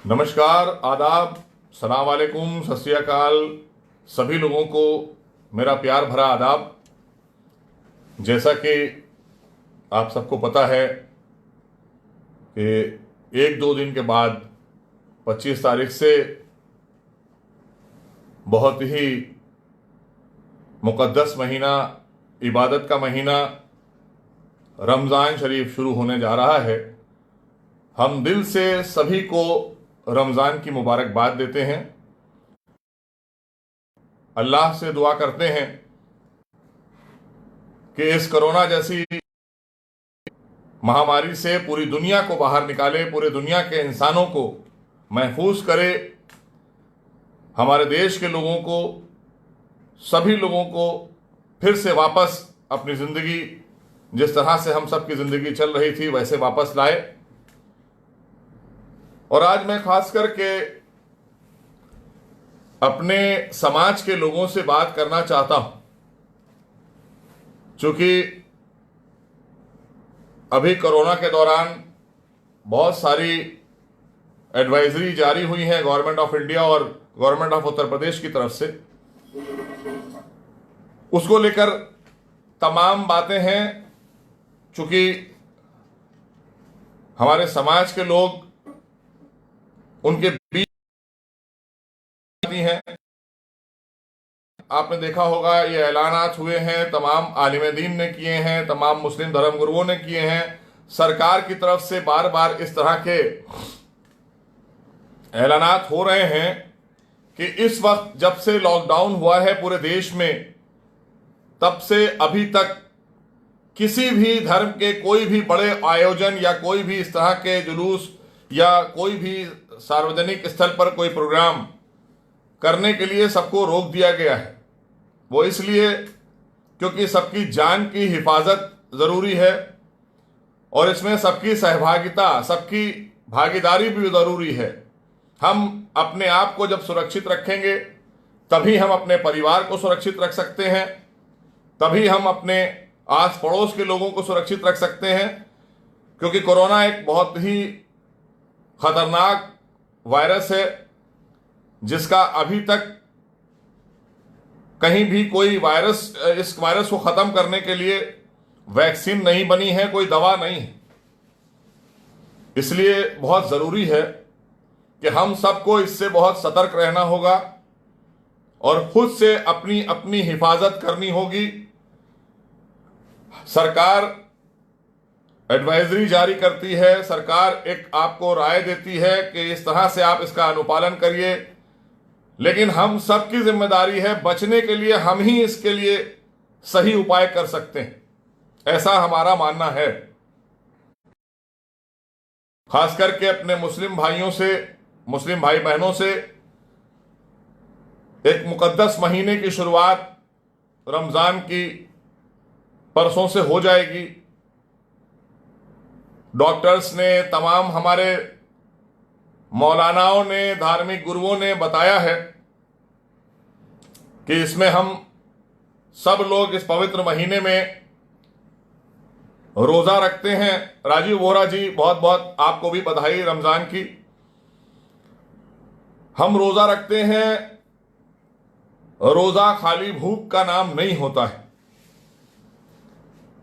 नमस्कार, आदाब, सलाम वालेकुम, सत श्री अकाल। सभी लोगों को मेरा प्यार भरा आदाब। जैसा कि आप सबको पता है कि एक दो दिन के बाद 25 तारीख से बहुत ही मुक़द्दस महीना, इबादत का महीना रमज़ान शरीफ शुरू होने जा रहा है। हम दिल से सभी को रमज़ान की मुबारकबाद देते हैं। अल्लाह से दुआ करते हैं कि इस कोरोना जैसी महामारी से पूरी दुनिया को बाहर निकाले, पूरे दुनिया के इंसानों को महफूज करे, हमारे देश के लोगों को, सभी लोगों को फिर से वापस अपनी ज़िंदगी, जिस तरह से हम सबकी ज़िंदगी चल रही थी, वैसे वापस लाए। और आज मैं खास करके अपने समाज के लोगों से बात करना चाहता हूं, क्योंकि अभी कोरोना के दौरान बहुत सारी एडवाइजरी जारी हुई है गवर्नमेंट ऑफ इंडिया और गवर्नमेंट ऑफ उत्तर प्रदेश की तरफ से। उसको लेकर तमाम बातें हैं, चूंकि हमारे समाज के लोग उनके बीच हैं। आपने देखा होगा, ये ऐलानात हुए हैं, तमाम आलिम दीन ने किए हैं, तमाम मुस्लिम धर्म गुरुओं ने किए हैं। सरकार की तरफ से बार बार इस तरह के ऐलानात हो रहे हैं कि इस वक्त जब से लॉकडाउन हुआ है पूरे देश में, तब से अभी तक किसी भी धर्म के कोई भी बड़े आयोजन या कोई भी इस तरह के जुलूस या कोई भी सार्वजनिक स्थल पर कोई प्रोग्राम करने के लिए सबको रोक दिया गया है। वो इसलिए क्योंकि सबकी जान की हिफाजत ज़रूरी है और इसमें सबकी सहभागिता, सबकी भागीदारी भी ज़रूरी है। हम अपने आप को जब सुरक्षित रखेंगे तभी हम अपने परिवार को सुरक्षित रख सकते हैं, तभी हम अपने आस पड़ोस के लोगों को सुरक्षित रख सकते हैं। क्योंकि कोरोना एक बहुत ही खतरनाक वायरस है जिसका अभी तक कहीं भी कोई इस वायरस को खत्म करने के लिए वैक्सीन नहीं बनी है, कोई दवा नहीं है। इसलिए बहुत जरूरी है कि हम सबको इससे बहुत सतर्क रहना होगा और खुद से अपनी अपनी हिफाजत करनी होगी। सरकार एडवाइजरी जारी करती है, सरकार एक आपको राय देती है कि इस तरह से आप इसका अनुपालन करिए, लेकिन हम सबकी जिम्मेदारी है, बचने के लिए हम ही इसके लिए सही उपाय कर सकते हैं, ऐसा हमारा मानना है। खास करके अपने मुस्लिम भाइयों से, मुस्लिम भाई बहनों से, एक मुकद्दस महीने की शुरुआत रमजान की परसों से हो जाएगी। डॉक्टर्स ने, तमाम हमारे मौलानाओं ने, धार्मिक गुरुओं ने बताया है कि इसमें हम सब लोग इस पवित्र महीने में रोजा रखते हैं। राजीव बोहरा जी, बहुत बहुत आपको भी बधाई रमजान की। हम रोजा रखते हैं। रोजा खाली भूख का नाम नहीं होता है।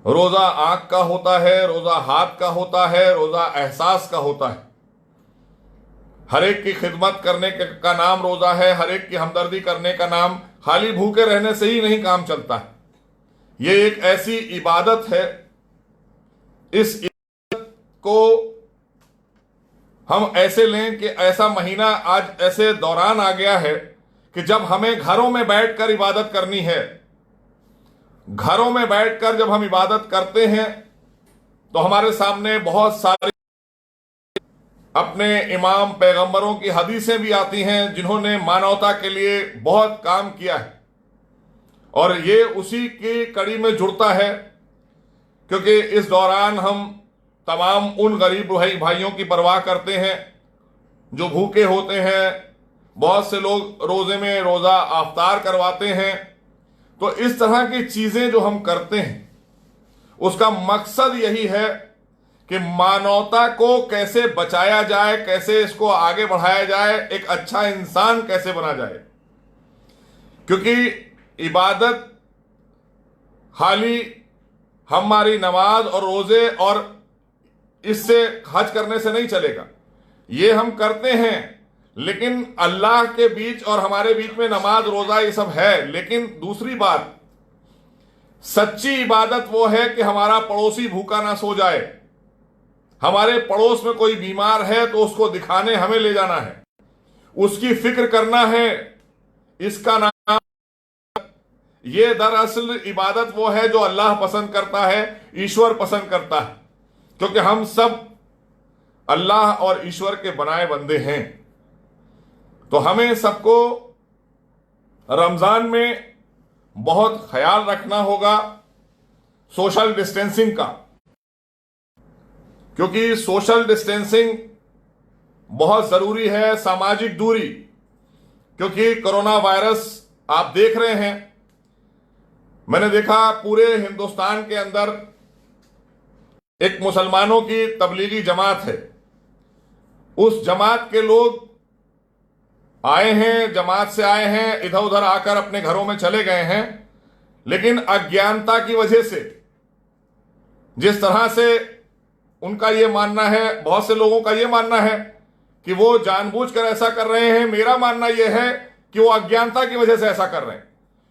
रोजा आंख का होता है, रोजा हाथ का होता है, रोजा एहसास का होता है। हर एक की खिदमत करने का नाम रोजा है, हर एक की हमदर्दी करने का नाम। खाली भूखे रहने से ही नहीं काम चलता है। ये एक ऐसी इबादत है, इस इबादत को हम ऐसे लें कि ऐसा महीना आज ऐसे दौरान आ गया है कि जब हमें घरों में बैठकर इबादत करनी है। घरों में बैठकर जब हम इबादत करते हैं तो हमारे सामने बहुत सारे अपने इमाम पैगंबरों की हदीसें भी आती हैं जिन्होंने मानवता के लिए बहुत काम किया है, और ये उसी की कड़ी में जुड़ता है। क्योंकि इस दौरान हम तमाम उन गरीब भाइयों की परवाह करते हैं जो भूखे होते हैं। बहुत से लोग रोजे में रोजा आफ्तार करवाते हैं। तो इस तरह की चीजें जो हम करते हैं उसका मकसद यही है कि मानवता को कैसे बचाया जाए, कैसे इसको आगे बढ़ाया जाए, एक अच्छा इंसान कैसे बना जाए। क्योंकि इबादत खाली हमारी नमाज और रोजे और इससे हज करने से नहीं चलेगा। ये हम करते हैं, लेकिन अल्लाह के बीच और हमारे बीच में नमाज रोजा ये सब है। लेकिन दूसरी बात, सच्ची इबादत वो है कि हमारा पड़ोसी भूखा ना सो जाए, हमारे पड़ोस में कोई बीमार है तो उसको दिखाने हमें ले जाना है, उसकी फिक्र करना है। इसका नाम, ये दरअसल इबादत वो है जो अल्लाह पसंद करता है, ईश्वर पसंद करता है, क्योंकि हम सब अल्लाह और ईश्वर के बनाए बंदे हैं। तो हमें सबको रमजान में बहुत ख्याल रखना होगा सोशल डिस्टेंसिंग का, क्योंकि सोशल डिस्टेंसिंग बहुत जरूरी है, सामाजिक दूरी। क्योंकि कोरोना वायरस आप देख रहे हैं, मैंने देखा पूरे हिंदुस्तान के अंदर एक मुसलमानों की तबलीगी जमात है, उस जमात के लोग आए हैं, जमात से आए हैं, इधर उधर आकर अपने घरों में चले गए हैं। लेकिन अज्ञानता की वजह से, जिस तरह से उनका यह मानना है, बहुत से लोगों का यह मानना है कि वो जानबूझकर ऐसा कर रहे हैं। मेरा मानना यह है कि वो अज्ञानता की वजह से ऐसा कर रहे हैं,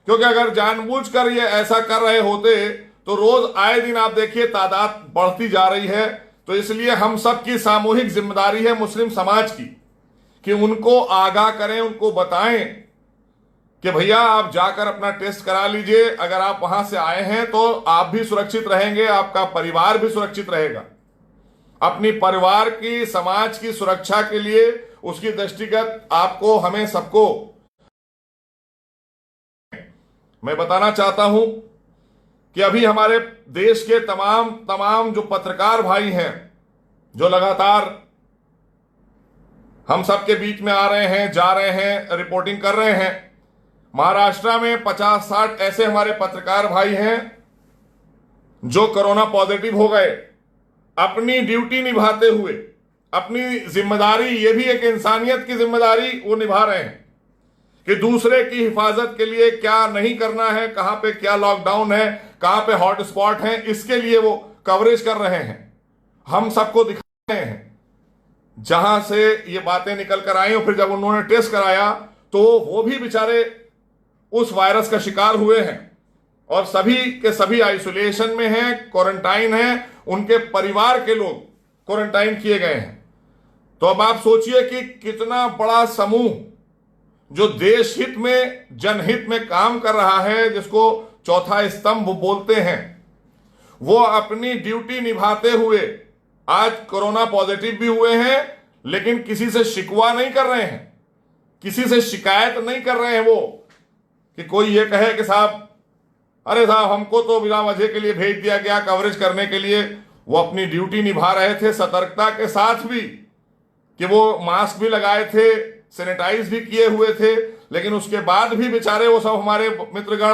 क्योंकि अगर जानबूझकर ये ऐसा कर रहे होते तो रोज आए दिन आप देखिए तादाद बढ़ती जा रही है। तो इसलिए हम सब की सामूहिक जिम्मेदारी है मुस्लिम समाज की कि उनको आगाह करें, उनको बताएं कि भैया आप जाकर अपना टेस्ट करा लीजिए। अगर आप वहां से आए हैं तो आप भी सुरक्षित रहेंगे, आपका परिवार भी सुरक्षित रहेगा। अपनी परिवार की, समाज की सुरक्षा के लिए उसकी दृष्टिगत आपको, हमें सबको मैं बताना चाहता हूं कि अभी हमारे देश के तमाम जो पत्रकार भाई हैं, जो लगातार हम सबके बीच में आ रहे हैं, जा रहे हैं, रिपोर्टिंग कर रहे हैं, महाराष्ट्र में 50-60 ऐसे हमारे पत्रकार भाई हैं जो कोरोना पॉजिटिव हो गए। अपनी ड्यूटी निभाते हुए, अपनी जिम्मेदारी, ये भी एक इंसानियत की जिम्मेदारी वो निभा रहे हैं कि दूसरे की हिफाजत के लिए क्या नहीं करना है, कहां पे क्या लॉकडाउन है, कहां पे हॉटस्पॉट है, इसके लिए वो कवरेज कर रहे हैं, हम सबको दिखा रहे हैं। जहां से ये बातें निकल कर आई और फिर जब उन्होंने टेस्ट कराया तो वो भी बेचारे उस वायरस का शिकार हुए हैं और सभी के सभी आइसोलेशन में हैं, क्वारंटाइन हैं, उनके परिवार के लोग क्वारंटाइन किए गए हैं। तो अब आप सोचिए कि कितना बड़ा समूह जो देश हित में, जनहित में काम कर रहा है, जिसको चौथा स्तंभ बोलते हैं, वो अपनी ड्यूटी निभाते हुए आज कोरोना पॉजिटिव भी हुए हैं, लेकिन किसी से शिकवा नहीं कर रहे हैं, किसी से शिकायत नहीं कर रहे हैं। वो कि कोई ये कहे कि साहब, अरे साहब हमको तो बिना वजह के लिए भेज दिया गया कवरेज करने के लिए। वो अपनी ड्यूटी निभा रहे थे सतर्कता के साथ भी, कि वो मास्क भी लगाए थे, सैनिटाइज भी किए हुए थे, लेकिन उसके बाद भी बेचारे वो सब हमारे मित्रगण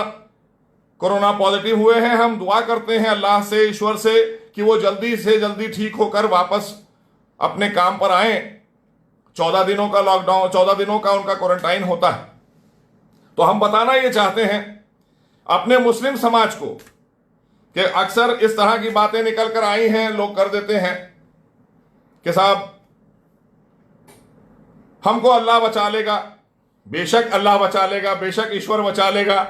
कोरोना पॉजिटिव हुए हैं। हम दुआ करते हैं अल्लाह से, ईश्वर से कि वो जल्दी से जल्दी ठीक होकर वापस अपने काम पर आए। 14 दिनों का लॉकडाउन, 14 दिनों का उनका क्वारंटाइन होता है। तो हम बताना ये चाहते हैं अपने मुस्लिम समाज को कि अक्सर इस तरह की बातें निकल कर आई हैं, लोग कर देते हैं कि साहब हमको अल्लाह बचा लेगा। बेशक अल्लाह बचा लेगा, बेशक ईश्वर बचा लेगा,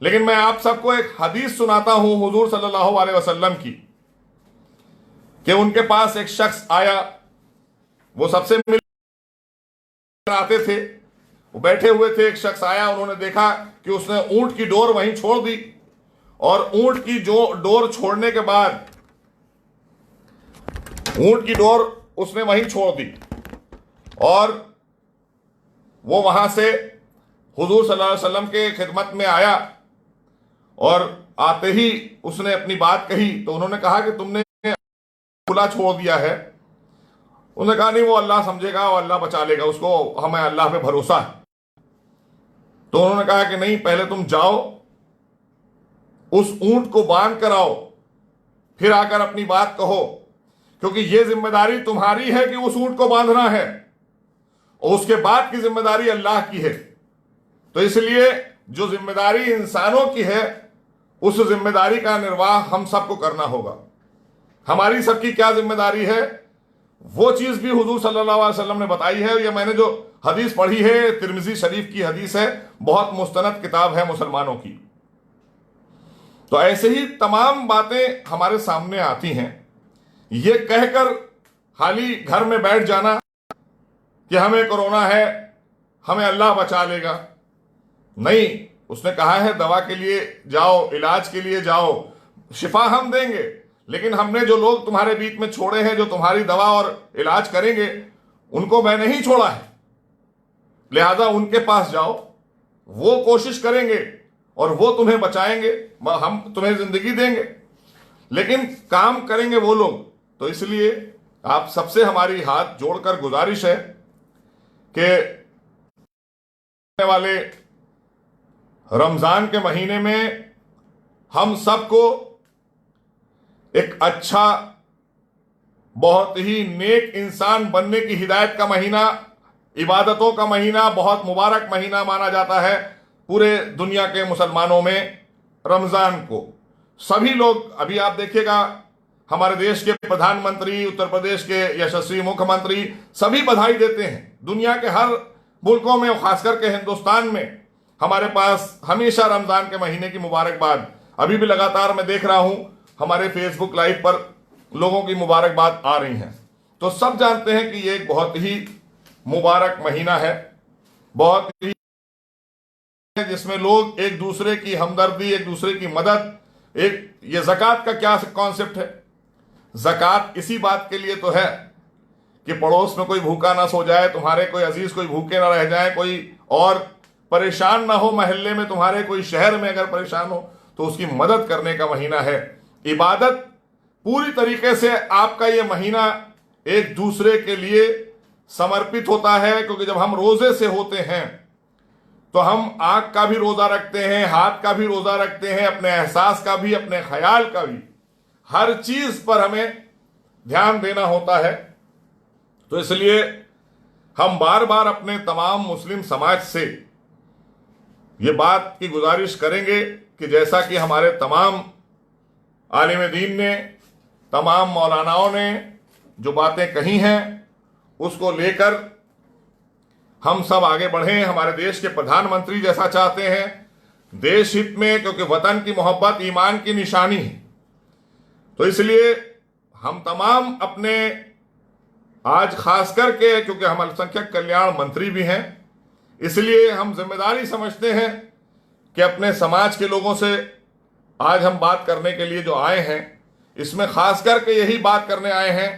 लेकिन मैं आप सबको एक हदीस सुनाता हूं हुजूर सल्लल्लाहु अलैहि वसल्लम की, कि उनके पास एक शख्स आया, वो सबसे मिलकर आते थे, वो बैठे हुए थे। एक शख्स आया, उन्होंने देखा कि उसने ऊंट की डोर वहीं छोड़ दी, और ऊंट की जो डोर छोड़ने के बाद, ऊंट की डोर उसने वहीं छोड़ दी, और वो वहां से हुजूर सल्लल्लाहु अलैहि वसल्लम के खिदमत में आया, और आते ही उसने अपनी बात कही। तो उन्होंने कहा कि तुमने खुला छोड़ दिया है। उन्होंने कहा नहीं, वो अल्लाह समझेगा, वो अल्लाह बचा लेगा उसको, हमें अल्लाह पे भरोसा है। तो उन्होंने कहा कि नहीं, पहले तुम जाओ, उस ऊंट को बांध कर आओ, फिर आकर अपनी बात कहो। क्योंकि ये जिम्मेदारी तुम्हारी है कि उस ऊंट को बांधना है, और उसके बाद की जिम्मेदारी अल्लाह की है। तो इसलिए जो जिम्मेदारी इंसानों की है, उस जिम्मेदारी का निर्वाह हम सबको करना होगा। हमारी सबकी क्या जिम्मेदारी है, वो चीज भी हुजूर सल्लल्लाहु अलैहि वसल्लम ने बताई है। ये मैंने जो हदीस पढ़ी है, तिर्मिज़ी शरीफ की हदीस है, बहुत मुस्तनद किताब है मुसलमानों की। तो ऐसे ही तमाम बातें हमारे सामने आती हैं। ये कहकर खाली घर में बैठ जाना कि हमें कोरोना है, हमें अल्लाह बचा लेगा, नहीं। उसने कहा है दवा के लिए जाओ, इलाज के लिए जाओ, शिफा हम देंगे, लेकिन हमने जो लोग तुम्हारे बीच में छोड़े हैं जो तुम्हारी दवा और इलाज करेंगे, उनको मैं नहीं छोड़ा है। लिहाजा उनके पास जाओ, वो कोशिश करेंगे और वो तुम्हें बचाएंगे, हम तुम्हें जिंदगी देंगे, लेकिन काम करेंगे वो लोग। तो इसलिए आप सबसे हमारी हाथ जोड़कर गुजारिश है कि आने वाले रमजान के महीने में हम सबको एक अच्छा, बहुत ही नेक इंसान बनने की हिदायत का महीना, इबादतों का महीना, बहुत मुबारक महीना माना जाता है पूरे दुनिया के मुसलमानों में रमजान को। सभी लोग, अभी आप देखिएगा हमारे देश के प्रधानमंत्री, उत्तर प्रदेश के यशस्वी मुख्यमंत्री, सभी बधाई देते हैं। दुनिया के हर मुल्कों में, खासकर के हिंदुस्तान में, हमारे पास हमेशा रमजान के महीने की मुबारकबाद, अभी भी लगातार मैं देख रहा हूं हमारे फेसबुक लाइव पर लोगों की मुबारकबाद आ रही हैं। तो सब जानते हैं कि ये एक बहुत ही मुबारक महीना है, बहुत ही जिसमें लोग एक दूसरे की हमदर्दी, एक दूसरे की मदद, एक ये ज़कात का क्या कॉन्सेप्ट है। ज़कात इसी बात के लिए तो है कि पड़ोस में कोई भूखा ना सो जाए, तुम्हारे कोई अजीज कोई भूखे ना रह जाए, कोई और परेशान ना हो, महल्ले में तुम्हारे कोई शहर में अगर परेशान हो तो उसकी मदद करने का महीना है। इबादत पूरी तरीके से आपका ये महीना एक दूसरे के लिए समर्पित होता है, क्योंकि जब हम रोजे से होते हैं तो हम आंख का भी रोजा रखते हैं, हाथ का भी रोजा रखते हैं, अपने एहसास का भी, अपने ख्याल का भी, हर चीज पर हमें ध्यान देना होता है। तो इसलिए हम बार बार अपने तमाम मुस्लिम समाज से ये बात की गुजारिश करेंगे कि जैसा कि हमारे तमाम आलिम दीन ने, तमाम मौलानाओं ने जो बातें कही हैं, उसको लेकर हम सब आगे बढ़ें। हमारे देश के प्रधानमंत्री जैसा चाहते हैं, देश हित में, क्योंकि वतन की मोहब्बत ईमान की निशानी है। तो इसलिए हम तमाम अपने, आज खास करके क्योंकि हम अल्पसंख्यक कल्याण मंत्री भी हैं, इसलिए हम जिम्मेदारी समझते हैं कि अपने समाज के लोगों से आज हम बात करने के लिए जो आए हैं, इसमें खास करके यही बात करने आए हैं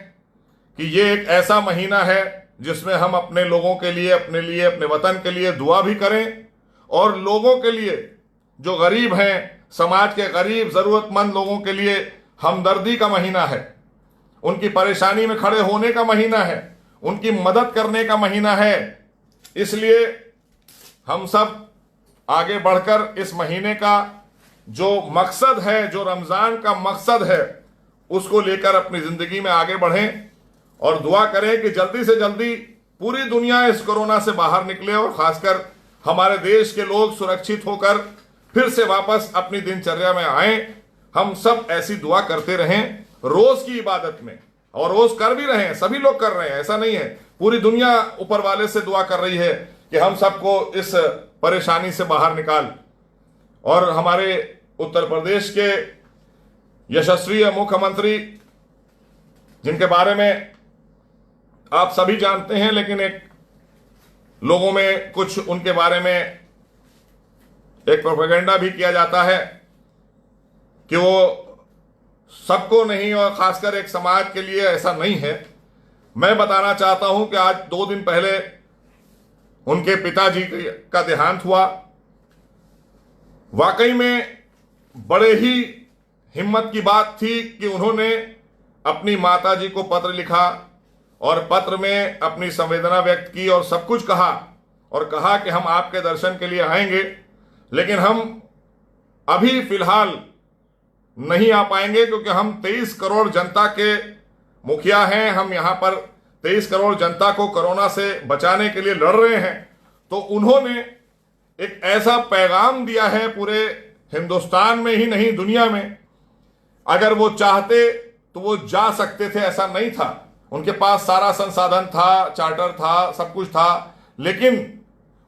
कि ये एक ऐसा महीना है जिसमें हम अपने लोगों के लिए, अपने लिए, अपने वतन के लिए दुआ भी करें, और लोगों के लिए जो गरीब हैं, समाज के गरीब ज़रूरतमंद लोगों के लिए हमदर्दी का महीना है, उनकी परेशानी में खड़े होने का महीना है, उनकी मदद करने का महीना है। इसलिए हम सब आगे बढ़कर इस महीने का जो मकसद है, जो रमज़ान का मकसद है, उसको लेकर अपनी ज़िंदगी में आगे बढ़ें और दुआ करें कि जल्दी से जल्दी पूरी दुनिया इस कोरोना से बाहर निकले और ख़ासकर हमारे देश के लोग सुरक्षित होकर फिर से वापस अपनी दिनचर्या में आएं। हम सब ऐसी दुआ करते रहें रोज़ की इबादत में, और रोज़ कर भी रहे हैं, सभी लोग कर रहे हैं, ऐसा नहीं है। पूरी दुनिया ऊपर वाले से दुआ कर रही है कि हम सबको इस परेशानी से बाहर निकाल। और हमारे उत्तर प्रदेश के यशस्वी मुख्यमंत्री, जिनके बारे में आप सभी जानते हैं, लेकिन एक लोगों में कुछ उनके बारे में एक प्रोपेगेंडा भी किया जाता है कि वो सबको नहीं और खासकर एक समाज के लिए, ऐसा नहीं है। मैं बताना चाहता हूं कि आज 2 दिन पहले उनके पिताजी का देहांत हुआ। वाकई में बड़े ही हिम्मत की बात थी कि उन्होंने अपनी माताजी को पत्र लिखा और पत्र में अपनी संवेदना व्यक्त की और सब कुछ कहा, और कहा कि हम आपके दर्शन के लिए आएंगे, लेकिन हम अभी फिलहाल नहीं आ पाएंगे क्योंकि हम 23 करोड़ जनता के मुखिया हैं, हम यहां पर 23 करोड़ जनता को कोरोना से बचाने के लिए लड़ रहे हैं, तो उन्होंने एक ऐसा पैगाम दिया है पूरे हिंदुस्तान में ही नहीं दुनिया में। अगर वो चाहते तो वो जा सकते थे, ऐसा नहीं था, उनके पास सारा संसाधन था, चार्टर था, सब कुछ था, लेकिन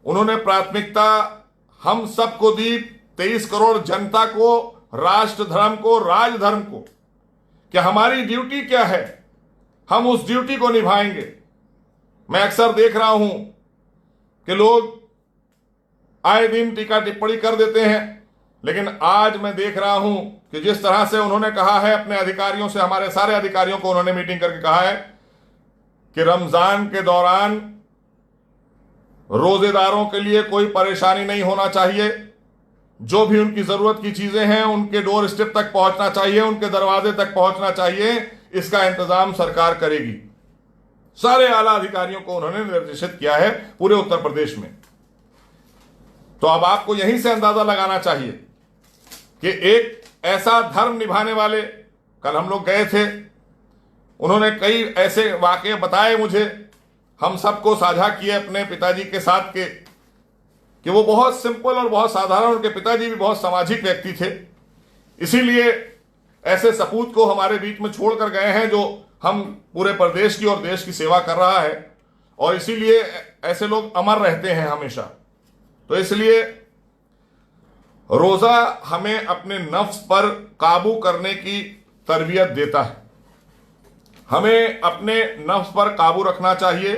उन्होंने प्राथमिकता हम सबको दी, 23 करोड़ जनता को, राष्ट्र धर्म को, राजधर्म को, कि हमारी ड्यूटी क्या है, हम उस ड्यूटी को निभाएंगे। मैं अक्सर देख रहा हूं कि लोग आए दिन टीका टिप्पणी कर देते हैं, लेकिन आज मैं देख रहा हूं कि जिस तरह से उन्होंने कहा है अपने अधिकारियों से, हमारे सारे अधिकारियों को उन्होंने मीटिंग करके कहा है कि रमजान के दौरान रोजेदारों के लिए कोई परेशानी नहीं होना चाहिए, जो भी उनकी जरूरत की चीजें हैं उनके डोर स्टेप तक पहुंचना चाहिए, उनके दरवाजे तक पहुंचना चाहिए, इसका इंतजाम सरकार करेगी। सारे आला अधिकारियों को उन्होंने निर्देशित किया है पूरे उत्तर प्रदेश में। तो अब आपको यहीं से अंदाजा लगाना चाहिए कि एक ऐसा धर्म निभाने वाले, कल हम लोग गए थे, उन्होंने कई ऐसे वाकये बताए मुझे, हम सबको साझा किए अपने पिताजी के साथ के, कि वो बहुत सिंपल और बहुत साधारण, उनके पिताजी भी बहुत सामाजिक व्यक्ति थे, इसीलिए ऐसे सपूत को हमारे बीच में छोड़कर गए हैं जो हम पूरे प्रदेश की और देश की सेवा कर रहा है, और इसीलिए ऐसे लोग अमर रहते हैं हमेशा। तो इसलिए रोजा हमें अपने नफ्स पर काबू करने की तरबियत देता है, हमें अपने नफ्स पर काबू रखना चाहिए,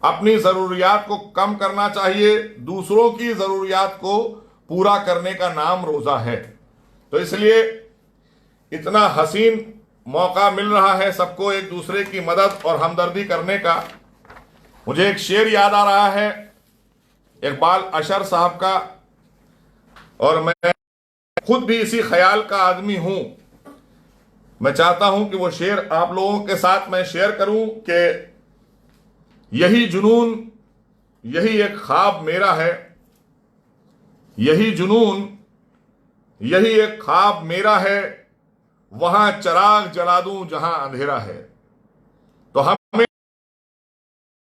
अपनी जरूरियात को कम करना चाहिए, दूसरों की जरूरियात को पूरा करने का नाम रोजा है। तो इसलिए इतना हसीन मौका मिल रहा है सबको एक दूसरे की मदद और हमदर्दी करने का। मुझे एक शेर याद आ रहा है इकबाल अशर साहब का, और मैं खुद भी इसी ख्याल का आदमी हूं। मैं चाहता हूं कि वो शेर आप लोगों के साथ मैं शेयर करूं कि यही जुनून, यही एक ख्वाब मेरा है, यही जुनून, यही एक ख्वाब मेरा है, वहां चिराग जला दूं जहां अंधेरा है। तो हमें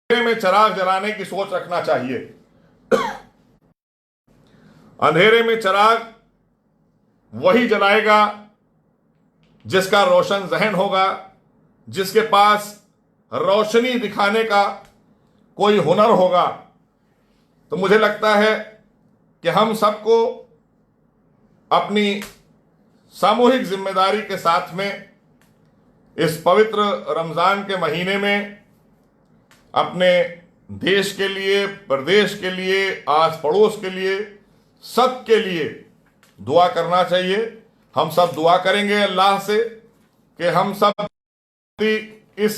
में चिराग जलाने की सोच रखना चाहिए। अंधेरे में चिराग वही जलाएगा जिसका रोशन जहन होगा, जिसके पास रोशनी दिखाने का कोई हुनर होगा। तो मुझे लगता है कि हम सबको अपनी सामूहिक जिम्मेदारी के साथ में इस पवित्र रमजान के महीने में अपने देश के लिए, प्रदेश के लिए, आस पड़ोस के लिए, सबके लिए दुआ करना चाहिए। हम सब दुआ करेंगे अल्लाह से कि हम सब इस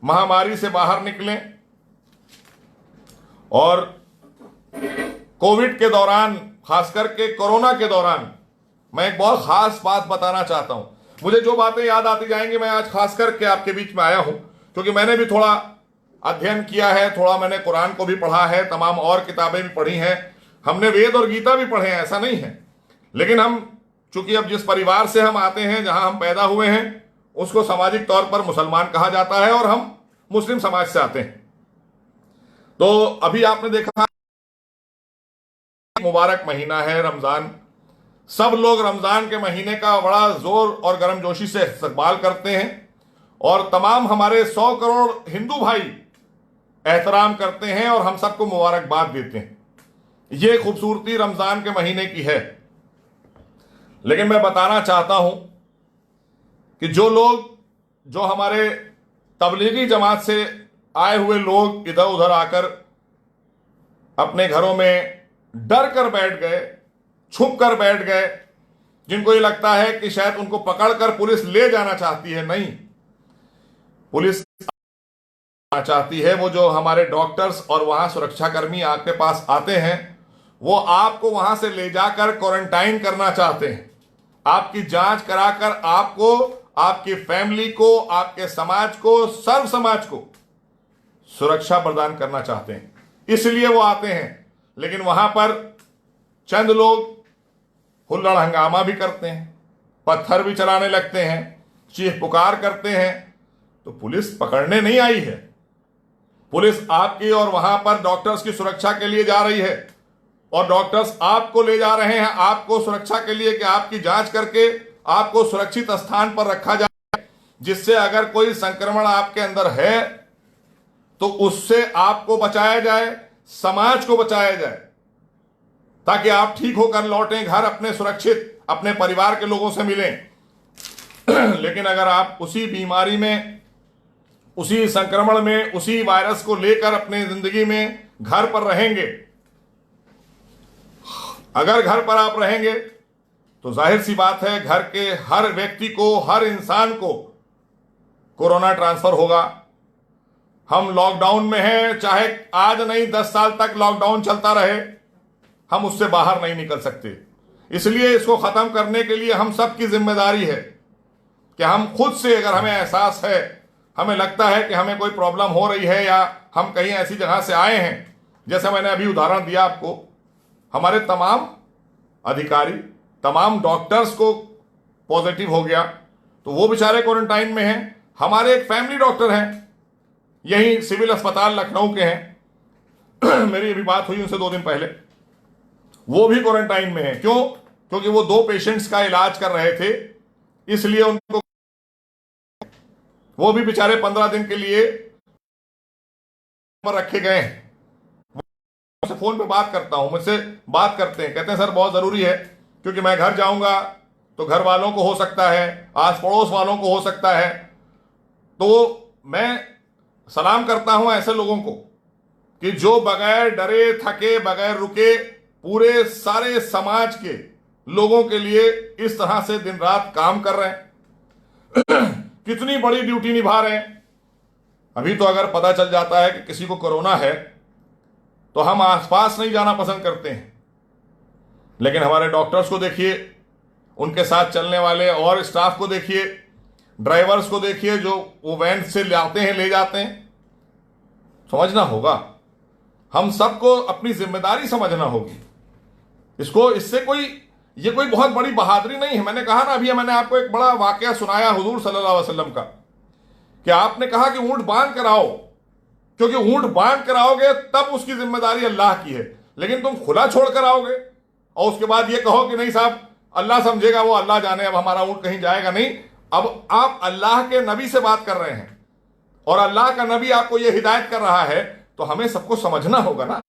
महामारी से बाहर निकलें, और कोविड के दौरान, खास करके कोरोना के दौरान, मैं एक बहुत खास बात बताना चाहता हूं। मुझे जो बातें याद आती जाएंगी, मैं आज खास करके आपके बीच में आया हूं क्योंकि मैंने भी थोड़ा अध्ययन किया है, थोड़ा मैंने कुरान को भी पढ़ा है, तमाम और किताबें भी पढ़ी हैं, हमने वेद और गीता भी पढ़े हैं, ऐसा नहीं है। लेकिन हम चूंकि अब जिस परिवार से हम आते हैं, जहां हम पैदा हुए हैं, उसको सामाजिक तौर पर मुसलमान कहा जाता है और हम मुस्लिम समाज से आते हैं। तो अभी आपने देखा मुबारक महीना है रमजान, सब लोग रमजान के महीने का बड़ा जोर और गर्मजोशी से इस्तकबाल करते हैं, और तमाम हमारे 100 करोड़ हिंदू भाई एहतराम करते हैं और हम सबको मुबारकबाद देते हैं। ये खूबसूरती रमजान के महीने की है। लेकिन मैं बताना चाहता हूं कि जो हमारे तबलीगी जमात से आए हुए लोग इधर उधर आकर अपने घरों में डर कर बैठ गए, छुप कर बैठ गए, जिनको ये लगता है कि शायद उनको पकड़कर पुलिस ले जाना चाहती है, नहीं, पुलिस चाहती है, वो जो हमारे डॉक्टर्स और वहां सुरक्षाकर्मी आपके पास आते हैं, वो आपको वहां से ले जाकर क्वारंटाइन करना चाहते हैं, आपकी जांच कराकर आपको, आपकी फैमिली को, आपके समाज को, सर्व समाज को सुरक्षा प्रदान करना चाहते हैं, इसलिए वो आते हैं। लेकिन वहां पर चंद लोग हुल्लड़ हंगामा भी करते हैं, पत्थर भी चलाने लगते हैं, चीख पुकार करते हैं, तो पुलिस पकड़ने नहीं आई है। पुलिस आपकी और वहां पर डॉक्टर्स की सुरक्षा के लिए जा रही है, और डॉक्टर्स आपको ले जा रहे हैं आपको सुरक्षा के लिए कि आपकी जांच करके आपको सुरक्षित स्थान पर रखा जाए, जिससे अगर कोई संक्रमण आपके अंदर है तो उससे आपको बचाया जाए, समाज को बचाया जाए, ताकि आप ठीक होकर लौटें घर अपने सुरक्षित, अपने परिवार के लोगों से मिलें। लेकिन अगर आप उसी बीमारी में, उसी संक्रमण में, उसी वायरस को लेकर अपने जिंदगी में घर पर रहेंगे, अगर घर पर आप रहेंगे तो जाहिर सी बात है घर के हर व्यक्ति को, हर इंसान को कोरोना ट्रांसफर होगा। हम लॉकडाउन में हैं, चाहे आज नहीं 10 साल तक लॉकडाउन चलता रहे, हम उससे बाहर नहीं निकल सकते। इसलिए इसको खत्म करने के लिए हम सबकी जिम्मेदारी है कि हम खुद से, अगर हमें एहसास है, हमें लगता है कि हमें कोई प्रॉब्लम हो रही है या हम कहीं ऐसी जगह से आए हैं, जैसे मैंने अभी उदाहरण दिया आपको, हमारे तमाम अधिकारी, तमाम डॉक्टर्स को पॉजिटिव हो गया तो वो बेचारे क्वारंटाइन में हैं। हमारे एक फैमिली डॉक्टर हैं, यही सिविल अस्पताल लखनऊ के हैं, मेरी अभी बात हुई उनसे 2 दिन पहले, वो भी क्वारंटाइन में हैं। क्यों? क्योंकि वो 2 पेशेंट्स का इलाज कर रहे थे, इसलिए उनको, वो भी बेचारे 15 दिन के लिए रखे गए हैं। फोन पे बात करता हूं, मुझसे बात करते हैं, कहते हैं सर बहुत जरूरी है, क्योंकि मैं घर जाऊंगा तो घर वालों को हो सकता है, आस पड़ोस वालों को हो सकता है। तो मैं सलाम करता हूं ऐसे लोगों को कि जो बगैर डरे, थके, बगैर रुके पूरे सारे समाज के लोगों के लिए इस तरह से दिन रात काम कर रहे हैं। कितनी बड़ी ड्यूटी निभा रहे हैं। अभी तो अगर पता चल जाता है कि किसी को कोरोना है तो हम आसपास नहीं जाना पसंद करते हैं, लेकिन हमारे डॉक्टर्स को देखिए, उनके साथ चलने वाले और स्टाफ को देखिए, ड्राइवर्स को देखिए जो वो वैन से लाते हैं, ले जाते हैं। समझना होगा, हम सबको अपनी जिम्मेदारी समझना होगी। इससे ये कोई बहुत बड़ी बहादुरी नहीं है। मैंने कहा ना, अभी मैंने आपको एक बड़ा वाकया सुनाया हुजूर सल्लल्लाहु अलैहि वसल्लम का, कि आपने कहा कि ऊंट बांध कर आओ, क्योंकि ऊंट बांध कर आओगे तब उसकी जिम्मेदारी अल्लाह की है, लेकिन तुम खुला छोड़ कर आओगे और उसके बाद ये कहो कि नहीं साहब अल्लाह समझेगा, वो अल्लाह जाने, अब हमारा ऊंट कहीं जाएगा नहीं। अब आप अल्लाह के नबी से बात कर रहे हैं और अल्लाह का नबी आपको यह हिदायत कर रहा है, तो हमें सबको समझना होगा ना,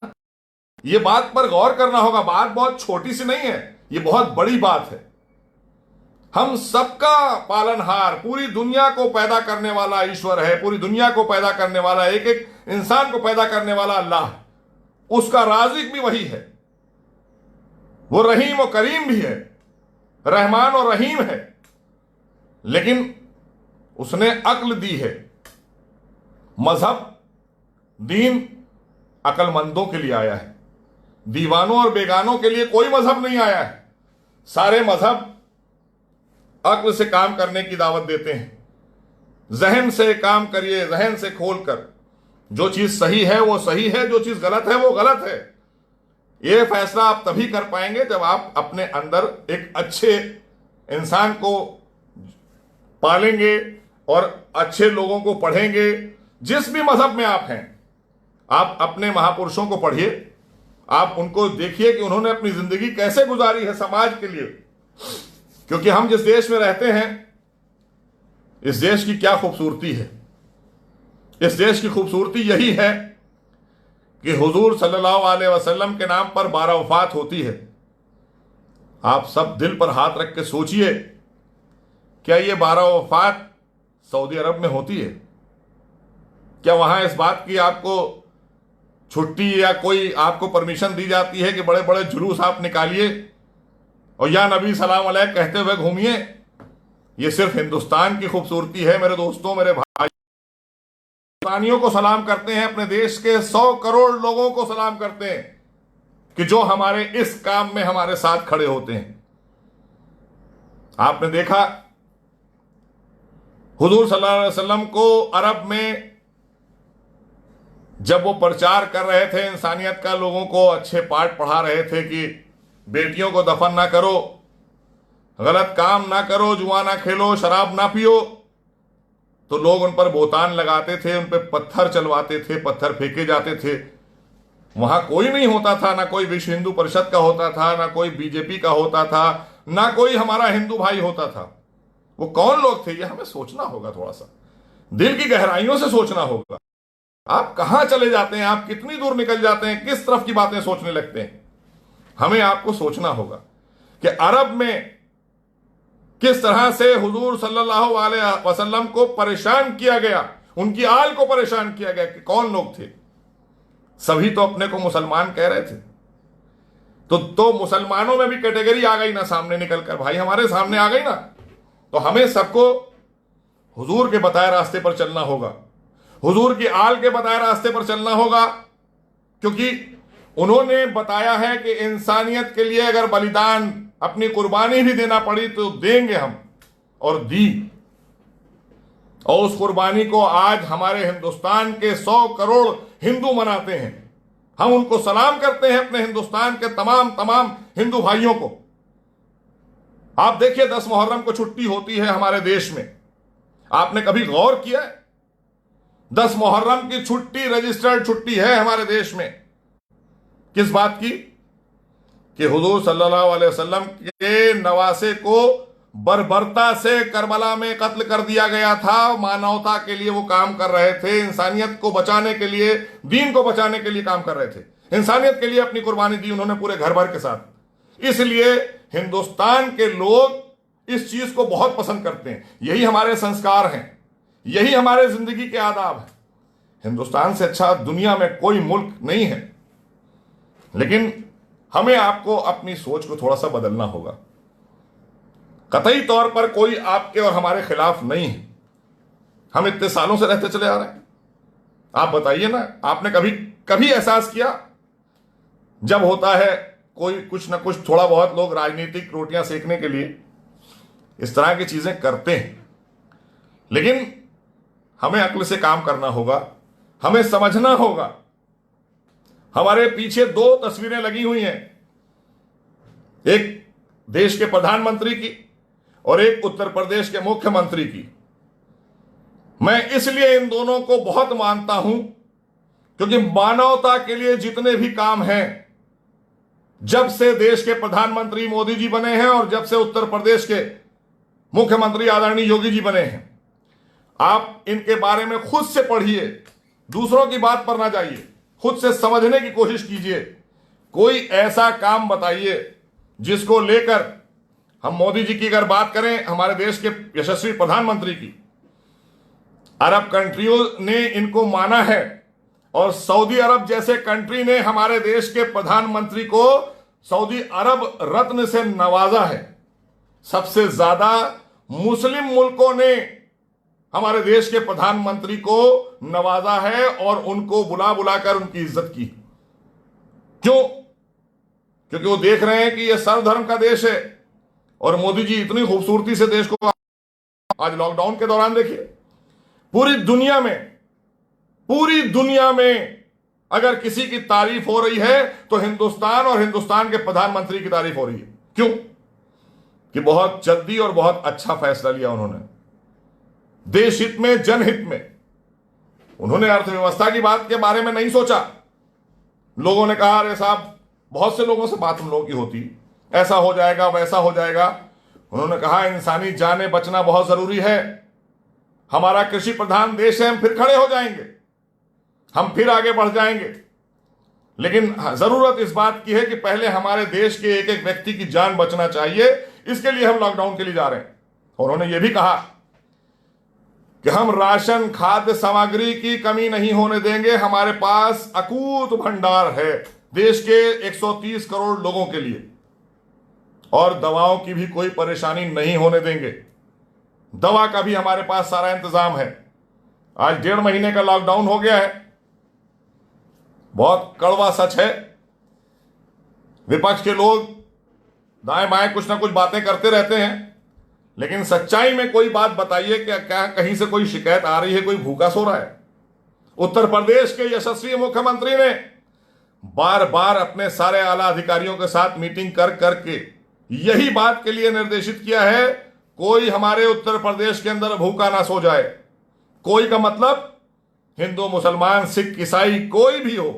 ये बात पर गौर करना होगा। बात बहुत छोटी सी नहीं है, ये बहुत बड़ी बात है। हम सबका पालनहार, पूरी दुनिया को पैदा करने वाला ईश्वर है, पूरी दुनिया को पैदा करने वाला, एक एक इंसान को पैदा करने वाला अल्लाह, उसका राज़िक भी वही है। वो रहीम और करीम भी है, रहमान और रहीम है, लेकिन उसने अक्ल दी है। मजहब, दीन अक्लमंदों के लिए आया है, दीवानों और बेगानों के लिए कोई मजहब नहीं आया है। सारे मजहब अक्ल से काम करने की दावत देते हैं। जहन से काम करिए, जहन से खोलकर, जो चीज सही है वो सही है, जो चीज गलत है वो गलत है। यह फैसला आप तभी कर पाएंगे जब आप अपने अंदर एक अच्छे इंसान को पालेंगे और अच्छे लोगों को पढ़ेंगे। जिस भी मजहब में आप हैं, आप अपने महापुरुषों को पढ़िए, आप उनको देखिए कि उन्होंने अपनी जिंदगी कैसे गुजारी है समाज के लिए। क्योंकि हम जिस देश में रहते हैं, इस देश की क्या खूबसूरती है। इस देश की खूबसूरती यही है कि हुजूर सल्लल्लाहु अलैहि वसल्लम के नाम पर 12 वफात होती है। आप सब दिल पर हाथ रख के सोचिए, क्या ये 12 वफात सऊदी अरब में होती है? क्या वहां इस बात की आपको छुट्टी या कोई आपको परमिशन दी जाती है कि बड़े बड़े जुलूस आप निकालिए और या नबी सलाम अलैह कहते हुए घूमिए? ये सिर्फ हिंदुस्तान की खूबसूरती है मेरे दोस्तों, मेरे भाई। हिंदुस्तानियों को सलाम करते हैं, अपने देश के 100 करोड़ लोगों को सलाम करते हैं कि जो हमारे इस काम में हमारे साथ खड़े होते हैं। आपने देखा हुजूर सल्लल्लाहु अलैहि वसल्लम को अरब में जब वो प्रचार कर रहे थे, इंसानियत का, लोगों को अच्छे पाठ पढ़ा रहे थे कि बेटियों को दफन ना करो, गलत काम ना करो, जुआ ना खेलो, शराब ना पियो, तो लोग उन पर बोतान लगाते थे, उन पर पत्थर चलवाते थे, पत्थर फेंके जाते थे। वहां कोई नहीं होता था, ना कोई विश्व हिंदू परिषद का होता था, ना कोई बीजेपी का होता था, ना कोई हमारा हिंदू भाई होता था। वो कौन लोग थे, ये हमें सोचना होगा, थोड़ा सा दिल की गहराइयों से सोचना होगा। आप कहां चले जाते हैं, आप कितनी दूर निकल जाते हैं, किस तरफ की बातें सोचने लगते हैं। हमें आपको सोचना होगा कि अरब में किस तरह से हुजूर सल्लल्लाहु अलैहि वसल्लम को परेशान किया गया, उनकी आल को परेशान किया गया। कि कौन लोग थे? सभी तो अपने को मुसलमान कह रहे थे। तो मुसलमानों में भी कैटेगरी आ गई ना सामने निकलकर, भाई हमारे सामने आ गई ना। तो हमें सबको हुजूर के बताए रास्ते पर चलना होगा, हुजूर की आल के बताए रास्ते पर चलना होगा, क्योंकि उन्होंने बताया है कि इंसानियत के लिए अगर बलिदान, अपनी कुर्बानी भी देना पड़ी तो देंगे हम, और दी। और उस कुर्बानी को आज हमारे हिंदुस्तान के 100 करोड़ हिंदू मनाते हैं। हम उनको सलाम करते हैं, अपने हिंदुस्तान के तमाम हिंदू भाइयों को। आप देखिए 10 मुहर्रम को छुट्टी होती है हमारे देश में। आपने कभी गौर किया है? 10 मुहर्रम की छुट्टी रजिस्टर्ड छुट्टी है हमारे देश में। किस बात की? कि हुजूर सल्लल्लाहु अलैहि वसल्लम के नवासे को बर्बरता से करबला में कत्ल कर दिया गया था। मानवता के लिए वो काम कर रहे थे, इंसानियत को बचाने के लिए, दीन को बचाने के लिए काम कर रहे थे। इंसानियत के लिए अपनी कुर्बानी दी उन्होंने पूरे घर भर के साथ। इसलिए हिंदुस्तान के लोग इस चीज को बहुत पसंद करते हैं। यही हमारे संस्कार हैं, यही हमारे जिंदगी के आदाब हैं। हिंदुस्तान से अच्छा दुनिया में कोई मुल्क नहीं है। लेकिन हमें आपको अपनी सोच को थोड़ा सा बदलना होगा। कतई तौर पर कोई आपके और हमारे खिलाफ नहीं है। हम इतने सालों से रहते चले आ रहे हैं। आप बताइए ना, आपने कभी एहसास किया? जब होता है कोई कुछ ना कुछ, थोड़ा बहुत लोग राजनीतिक रोटियां सेकने के लिए इस तरह की चीजें करते हैं। लेकिन हमें अक्ल से काम करना होगा, हमें समझना होगा। हमारे पीछे 2 तस्वीरें लगी हुई हैं, एक देश के प्रधानमंत्री की और एक उत्तर प्रदेश के मुख्यमंत्री की। मैं इसलिए इन दोनों को बहुत मानता हूं क्योंकि मानवता के लिए जितने भी काम हैं, जब से देश के प्रधानमंत्री मोदी जी बने हैं और जब से उत्तर प्रदेश के मुख्यमंत्री आदरणीय योगी जी बने हैं, आप इनके बारे में खुद से पढ़िए, दूसरों की बात पर ना जाइए, खुद से समझने की कोशिश कीजिए। कोई ऐसा काम बताइए जिसको लेकर हम, मोदी जी की अगर बात करें, हमारे देश के यशस्वी प्रधानमंत्री की, अरब कंट्रियों ने इनको माना है और सऊदी अरब जैसे कंट्री ने हमारे देश के प्रधानमंत्री को सऊदी अरब रत्न से नवाजा है। सबसे ज्यादा मुस्लिम मुल्कों ने हमारे देश के प्रधानमंत्री को नवाजा है और उनको बुला बुलाकर उनकी इज्जत की। क्यों? क्योंकि वो देख रहे हैं कि यह सर्वधर्म का देश है और मोदी जी इतनी खूबसूरती से देश को, आज लॉकडाउन के दौरान देखिए, पूरी दुनिया में अगर किसी की तारीफ हो रही है तो हिंदुस्तान और हिंदुस्तान के प्रधानमंत्री की तारीफ हो रही है। क्यों? कि बहुत जल्दी और बहुत अच्छा फैसला लिया उन्होंने, देश हित में, जनहित में। उन्होंने अर्थव्यवस्था की बात के बारे में नहीं सोचा। लोगों ने कहा, अरे साहब, बहुत से लोगों से बात हम लोगों की होती, ऐसा हो जाएगा, वैसा हो जाएगा। उन्होंने कहा इंसानी जानें बचना बहुत जरूरी है। हमारा कृषि प्रधान देश है, हम फिर खड़े हो जाएंगे, हम फिर आगे बढ़ जाएंगे। लेकिन जरूरत इस बात की है कि पहले हमारे देश के एक एक व्यक्ति की जान बचना चाहिए। इसके लिए हम लॉकडाउन के लिए जा रहे हैं। और उन्होंने यह भी कहा कि हम राशन, खाद्य सामग्री की कमी नहीं होने देंगे। हमारे पास अकूत भंडार है देश के 130 करोड़ लोगों के लिए, और दवाओं की भी कोई परेशानी नहीं होने देंगे। दवा का भी हमारे पास सारा इंतजाम है। आज 1.5 महीने का लॉकडाउन हो गया है। बहुत कड़वा सच है। विपक्ष के लोग दाएं बाएं कुछ ना कुछ बातें करते रहते हैं, लेकिन सच्चाई में कोई बात बताइए कि क्या कहीं से कोई शिकायत आ रही है, कोई भूखा सो रहा है? उत्तर प्रदेश के यशस्वी मुख्यमंत्री ने बार बार अपने सारे आला अधिकारियों के साथ मीटिंग कर करके यही बात के लिए निर्देशित किया है, कोई हमारे उत्तर प्रदेश के अंदर भूखा ना सो जाए। कोई का मतलब हिंदू, मुसलमान, सिख, ईसाई, कोई भी हो,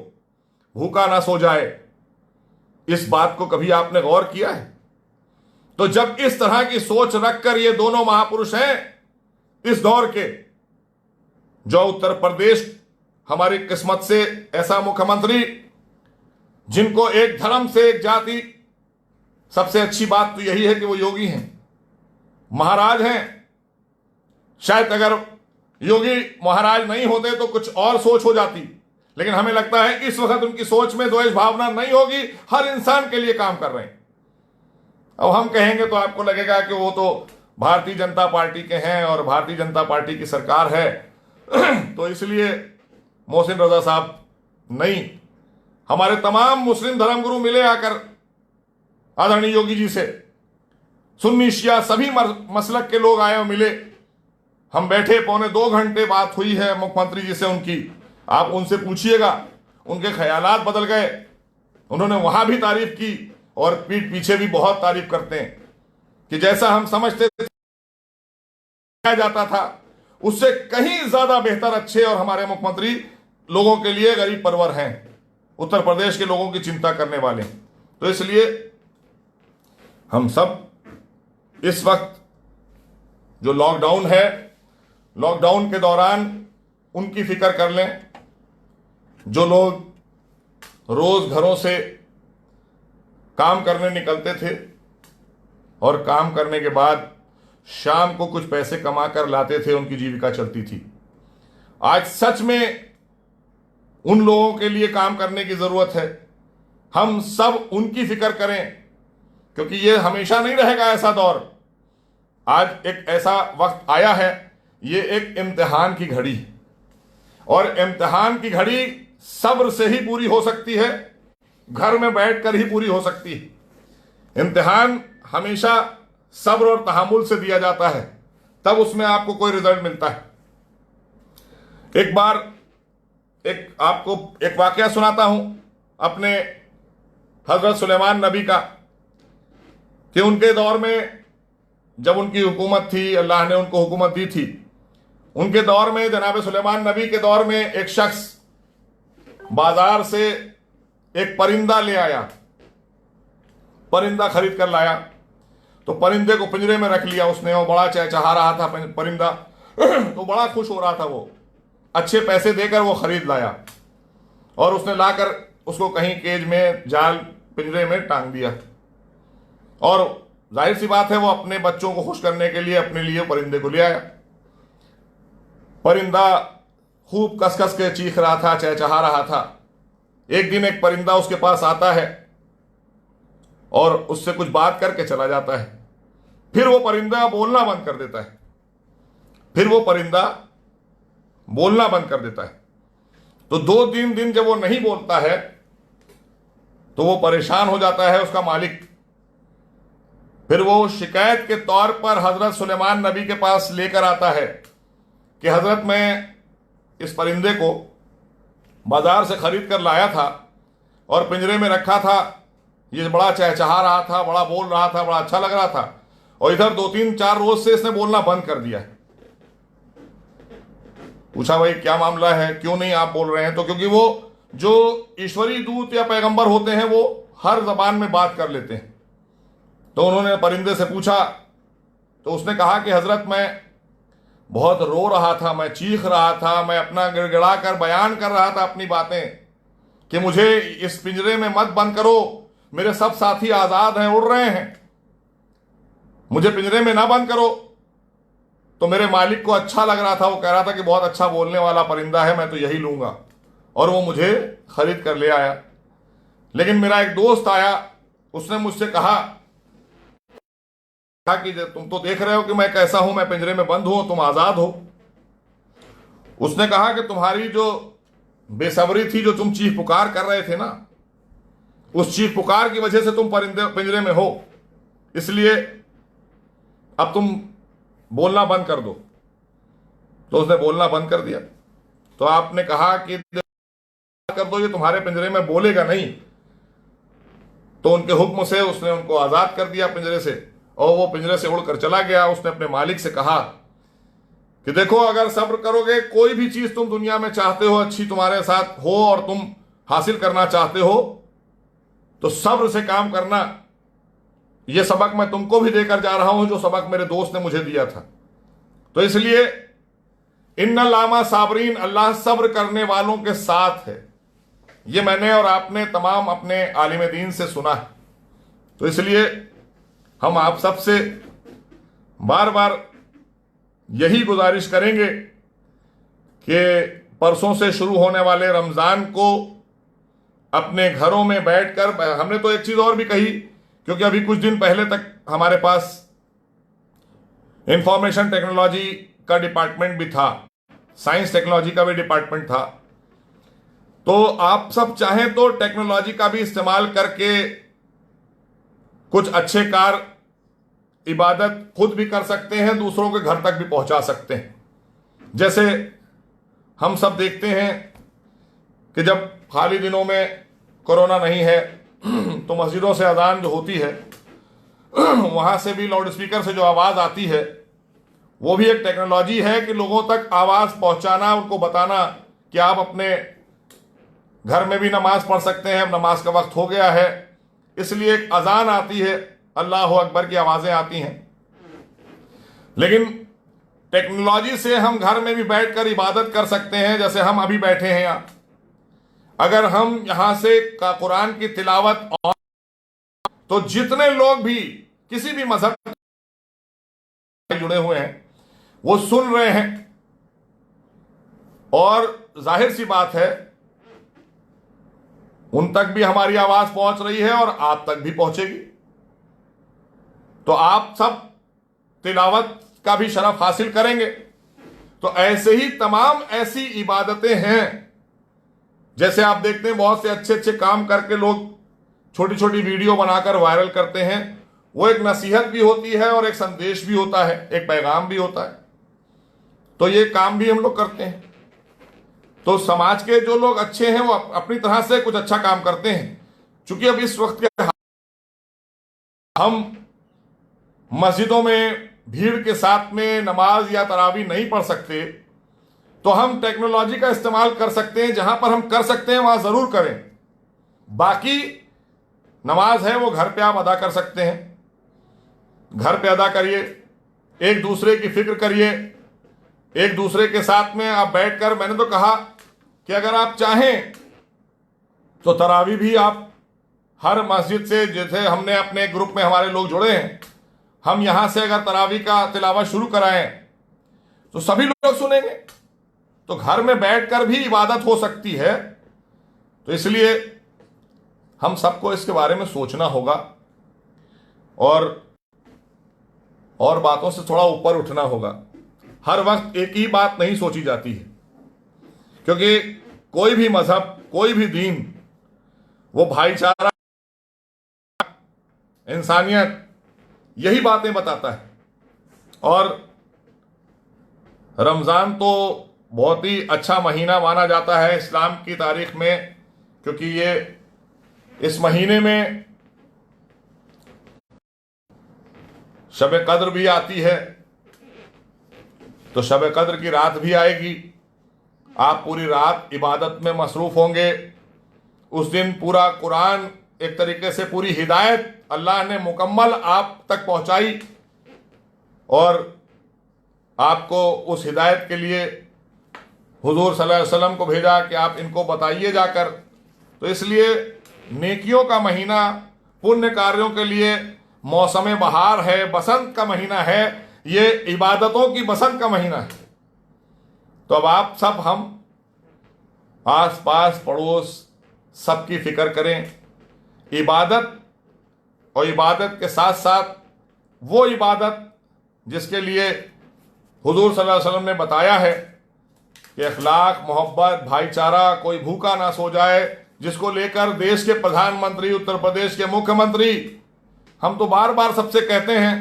भूखा ना सो जाए। इस बात को कभी आपने गौर किया है? तो जब इस तरह की सोच रखकर ये दोनों महापुरुष हैं इस दौर के, जो उत्तर प्रदेश हमारी किस्मत से ऐसा मुख्यमंत्री, जिनको एक धर्म से एक जाति, सबसे अच्छी बात तो यही है कि वो योगी हैं, महाराज हैं। शायद अगर योगी महाराज नहीं होते तो कुछ और सोच हो जाती, लेकिन हमें लगता है इस वक्त उनकी सोच में द्वेष भावना नहीं होगी, हर इंसान के लिए काम कर रहे हैं। अब हम कहेंगे तो आपको लगेगा कि वो तो भारतीय जनता पार्टी के हैं और भारतीय जनता पार्टी की सरकार है तो इसलिए मोहसिन रजा साहब नहीं, हमारे तमाम मुस्लिम धर्मगुरु मिले आकर आदरणीय योगी जी से, सुन्नी शिया सभी मसलक के लोग आए और मिले, हम बैठे, 2.25 घंटे बात हुई है मुख्यमंत्री जी से उनकी। आप उनसे पूछिएगा, उनके ख्यालात बदल गए। उन्होंने वहां भी तारीफ की और पीठ पीछे भी बहुत तारीफ करते हैं कि जैसा हम समझते थे जाता था उससे कहीं ज्यादा बेहतर, अच्छे और हमारे मुख्यमंत्री लोगों के लिए गरीब परवर हैं, उत्तर प्रदेश के लोगों की चिंता करने वाले। तो इसलिए हम सब इस वक्त जो लॉकडाउन है, लॉकडाउन के दौरान उनकी फिक्र कर लें जो लोग रोज घरों से काम करने निकलते थे और काम करने के बाद शाम को कुछ पैसे कमा कर लाते थे, उनकी जीविका चलती थी। आज सच में उन लोगों के लिए काम करने की जरूरत है। हम सब उनकी फिक्र करें, क्योंकि ये हमेशा नहीं रहेगा ऐसा दौर। आज एक ऐसा वक्त आया है, ये एक इम्तिहान की घड़ी है और इम्तिहान की घड़ी सब्र से ही पूरी हो सकती है, घर में बैठकर ही पूरी हो सकती है। इम्तिहान हमेशा सब्र और तहम्मुल से दिया जाता है, तब उसमें आपको कोई रिजल्ट मिलता है। एक बार आपको एक वाकया सुनाता हूं अपने हजरत सुलेमान नबी का, कि उनके दौर में जब उनकी हुकूमत थी, अल्लाह ने उनको हुकूमत दी थी, उनके दौर में, जनाब सुलेमान नबी के दौर में, एक शख्स बाजार से एक परिंदा ले आया, परिंदा खरीद कर लाया। तो परिंदे को पिंजरे में रख लिया उसने, वो बड़ा चहचहा रहा था परिंदा तो बड़ा खुश हो रहा था, वो अच्छे पैसे देकर वो खरीद लाया और उसने लाकर उसको कहीं केज में, जाल, पिंजरे में टांग दिया। और जाहिर सी बात है वो अपने बच्चों को खुश करने के लिए अपने लिए परिंदे को ले आया। परिंदा खूब कसकस के चीख रहा था, चहचहा रहा था। एक दिन एक परिंदा उसके पास आता है और उससे कुछ बात करके चला जाता है। फिर वो परिंदा बोलना बंद कर देता है, फिर वो परिंदा बोलना बंद कर देता है। तो 2-3 दिन जब वो नहीं बोलता है तो वो परेशान हो जाता है उसका मालिक। फिर वो शिकायत के तौर पर हजरत सुलेमान नबी के पास लेकर आता है कि हजरत, मैं इस परिंदे को बाजार से खरीद कर लाया था और पिंजरे में रखा था, ये बड़ा चहचहा रहा था, बड़ा बोल रहा था, बड़ा अच्छा लग रहा था, और इधर 2-3-4 रोज से इसने बोलना बंद कर दिया है। पूछा, भाई क्या मामला है, क्यों नहीं आप बोल रहे हैं? तो क्योंकि वो जो ईश्वरीय दूत या पैगंबर होते हैं वो हर जबान में बात कर लेते हैं। तो उन्होंने परिंदे से पूछा, तो उसने कहा कि हजरत, मैं बहुत रो रहा था, मैं चीख रहा था, मैं अपना गिड़गिड़ा कर बयान कर रहा था अपनी बातें कि मुझे इस पिंजरे में मत बंद करो, मेरे सब साथी आजाद हैं, उड़ रहे हैं, मुझे पिंजरे में ना बंद करो। तो मेरे मालिक को अच्छा लग रहा था, वो कह रहा था कि बहुत अच्छा बोलने वाला परिंदा है, मैं तो यही लूंगा, और वो मुझे खरीद कर ले आया। लेकिन मेरा एक दोस्त आया, उसने मुझसे कहा कि तुम तो देख रहे हो कि मैं कैसा हूं, मैं पिंजरे में बंद हूं, तुम आजाद हो। उसने कहा कि तुम्हारी जो बेसब्री थी, जो तुम चीख पुकार कर रहे थे ना, उस चीख पुकार की वजह से तुम पिंजरे में हो, इसलिए अब तुम बोलना बंद कर दो। तो उसने बोलना बंद कर दिया। तो आपने कहा कि कर दो, ये तुम्हारे पिंजरे में बोलेगा नहीं। तो उनके हुक्म से उसने उनको आज़ाद कर दिया पिंजरे से, और वो पिंजरे से उड़कर चला गया। उसने अपने मालिक से कहा कि देखो, अगर सब्र करोगे, कोई भी चीज़ तुम दुनिया में चाहते हो अच्छी तुम्हारे साथ हो और तुम हासिल करना चाहते हो, तो सब्र से काम करना। यह सबक मैं तुमको भी देकर जा रहा हूं, जो सबक मेरे दोस्त ने मुझे दिया था। तो इसलिए इन्ना लामा साबरीन, अल्लाह सब्र करने वालों के साथ है। ये मैंने और आपने तमाम अपने आलिम दीन से सुना है। तो इसलिए हम आप सबसे बार बार यही गुजारिश करेंगे कि परसों से शुरू होने वाले रमज़ान को अपने घरों में बैठकर, हमने तो एक चीज़ और भी कही, क्योंकि अभी कुछ दिन पहले तक हमारे पास इंफॉर्मेशन टेक्नोलॉजी का डिपार्टमेंट भी था, साइंस टेक्नोलॉजी का भी डिपार्टमेंट था। तो आप सब चाहें तो टेक्नोलॉजी का भी इस्तेमाल करके कुछ अच्छे कार्य, इबादत खुद भी कर सकते हैं, दूसरों के घर तक भी पहुंचा सकते हैं। जैसे हम सब देखते हैं कि जब खाली दिनों में कोरोना नहीं है तो मस्जिदों से अजान जो होती है वहां से भी लाउड स्पीकर से जो आवाज़ आती है, वो भी एक टेक्नोलॉजी है कि लोगों तक आवाज़ पहुंचाना, उनको बताना कि आप अपने घर में भी नमाज पढ़ सकते हैं, अब नमाज का वक्त हो गया है। इसलिए एक अजान आती है, अल्लाह अकबर की आवाज़ें आती हैं। लेकिन टेक्नोलॉजी से हम घर में भी बैठकर इबादत कर सकते हैं, जैसे हम अभी बैठे हैं यहाँ। अगर हम यहाँ से का कुरान की तिलावत, तो जितने लोग भी किसी भी मजहब से जुड़े हुए हैं वो सुन रहे हैं, और जाहिर सी बात है उन तक भी हमारी आवाज पहुंच रही है और आप तक भी पहुंचेगी। तो आप सब तिलावत का भी शरफ हासिल करेंगे। तो ऐसे ही तमाम ऐसी इबादतें हैं, जैसे आप देखते हैं बहुत से अच्छे अच्छे काम करके लोग छोटी छोटी वीडियो बनाकर वायरल करते हैं। वो एक नसीहत भी होती है और एक संदेश भी होता है, एक पैगाम भी होता है। तो ये काम भी हम लोग करते हैं। तो समाज के जो लोग अच्छे हैं वो अपनी तरह से कुछ अच्छा काम करते हैं। चूंकि अब इस वक्त के हम मस्जिदों में भीड़ के साथ में नमाज या तरावी नहीं पढ़ सकते, तो हम टेक्नोलॉजी का इस्तेमाल कर सकते हैं। जहां पर हम कर सकते हैं वहां जरूर करें। बाकी नमाज है वो घर पे आप अदा कर सकते हैं, घर पे अदा करिए, एक दूसरे की फिक्र करिए, एक दूसरे के साथ में आप बैठकर, मैंने तो कहा कि अगर आप चाहें तो तरावी भी आप हर मस्जिद से, जैसे हमने अपने ग्रुप में हमारे लोग जुड़े हैं, हम यहां से अगर तरावी का तिलावत शुरू कराएं तो सभी लोग सुनेंगे। तो घर में बैठकर भी इबादत हो सकती है। तो इसलिए हम सबको इसके बारे में सोचना होगा और बातों से थोड़ा ऊपर उठना होगा। हर वक्त एक ही बात नहीं सोची जाती है, क्योंकि कोई भी मजहब, कोई भी दीन, वो भाईचारा, इंसानियत, यही बातें बताता है। और रमज़ान तो बहुत ही अच्छा महीना माना जाता है इस्लाम की तारीख में, क्योंकि ये इस महीने में शब कद्र भी आती है। तो शब कद्र की रात भी आएगी, आप पूरी रात इबादत में मसरूफ़ होंगे। उस दिन पूरा कुरान, एक तरीके से पूरी हिदायत अल्लाह ने मुकम्मल आप तक पहुंचाई और आपको उस हिदायत के लिए हुजूर सल्लल्लाहु अलैहि वसल्लम को भेजा कि आप इनको बताइए जाकर। तो इसलिए नेकियों का महीना, पुण्य कार्यों के लिए मौसम बहार है, बसंत का महीना है, ये इबादतों की बसंत का महीना है। तो अब आप सब, हम आस पास पड़ोस सबकी फिक्र करें। इबादत और इबादत के साथ साथ वो इबादत जिसके लिए हुजूर सल्लल्लाहु अलैहि वसल्लम ने बताया है कि अखलाक, मोहब्बत, भाईचारा, कोई भूखा ना सो जाए, जिसको लेकर देश के प्रधानमंत्री, उत्तर प्रदेश के मुख्यमंत्री, हम तो बार बार सबसे कहते हैं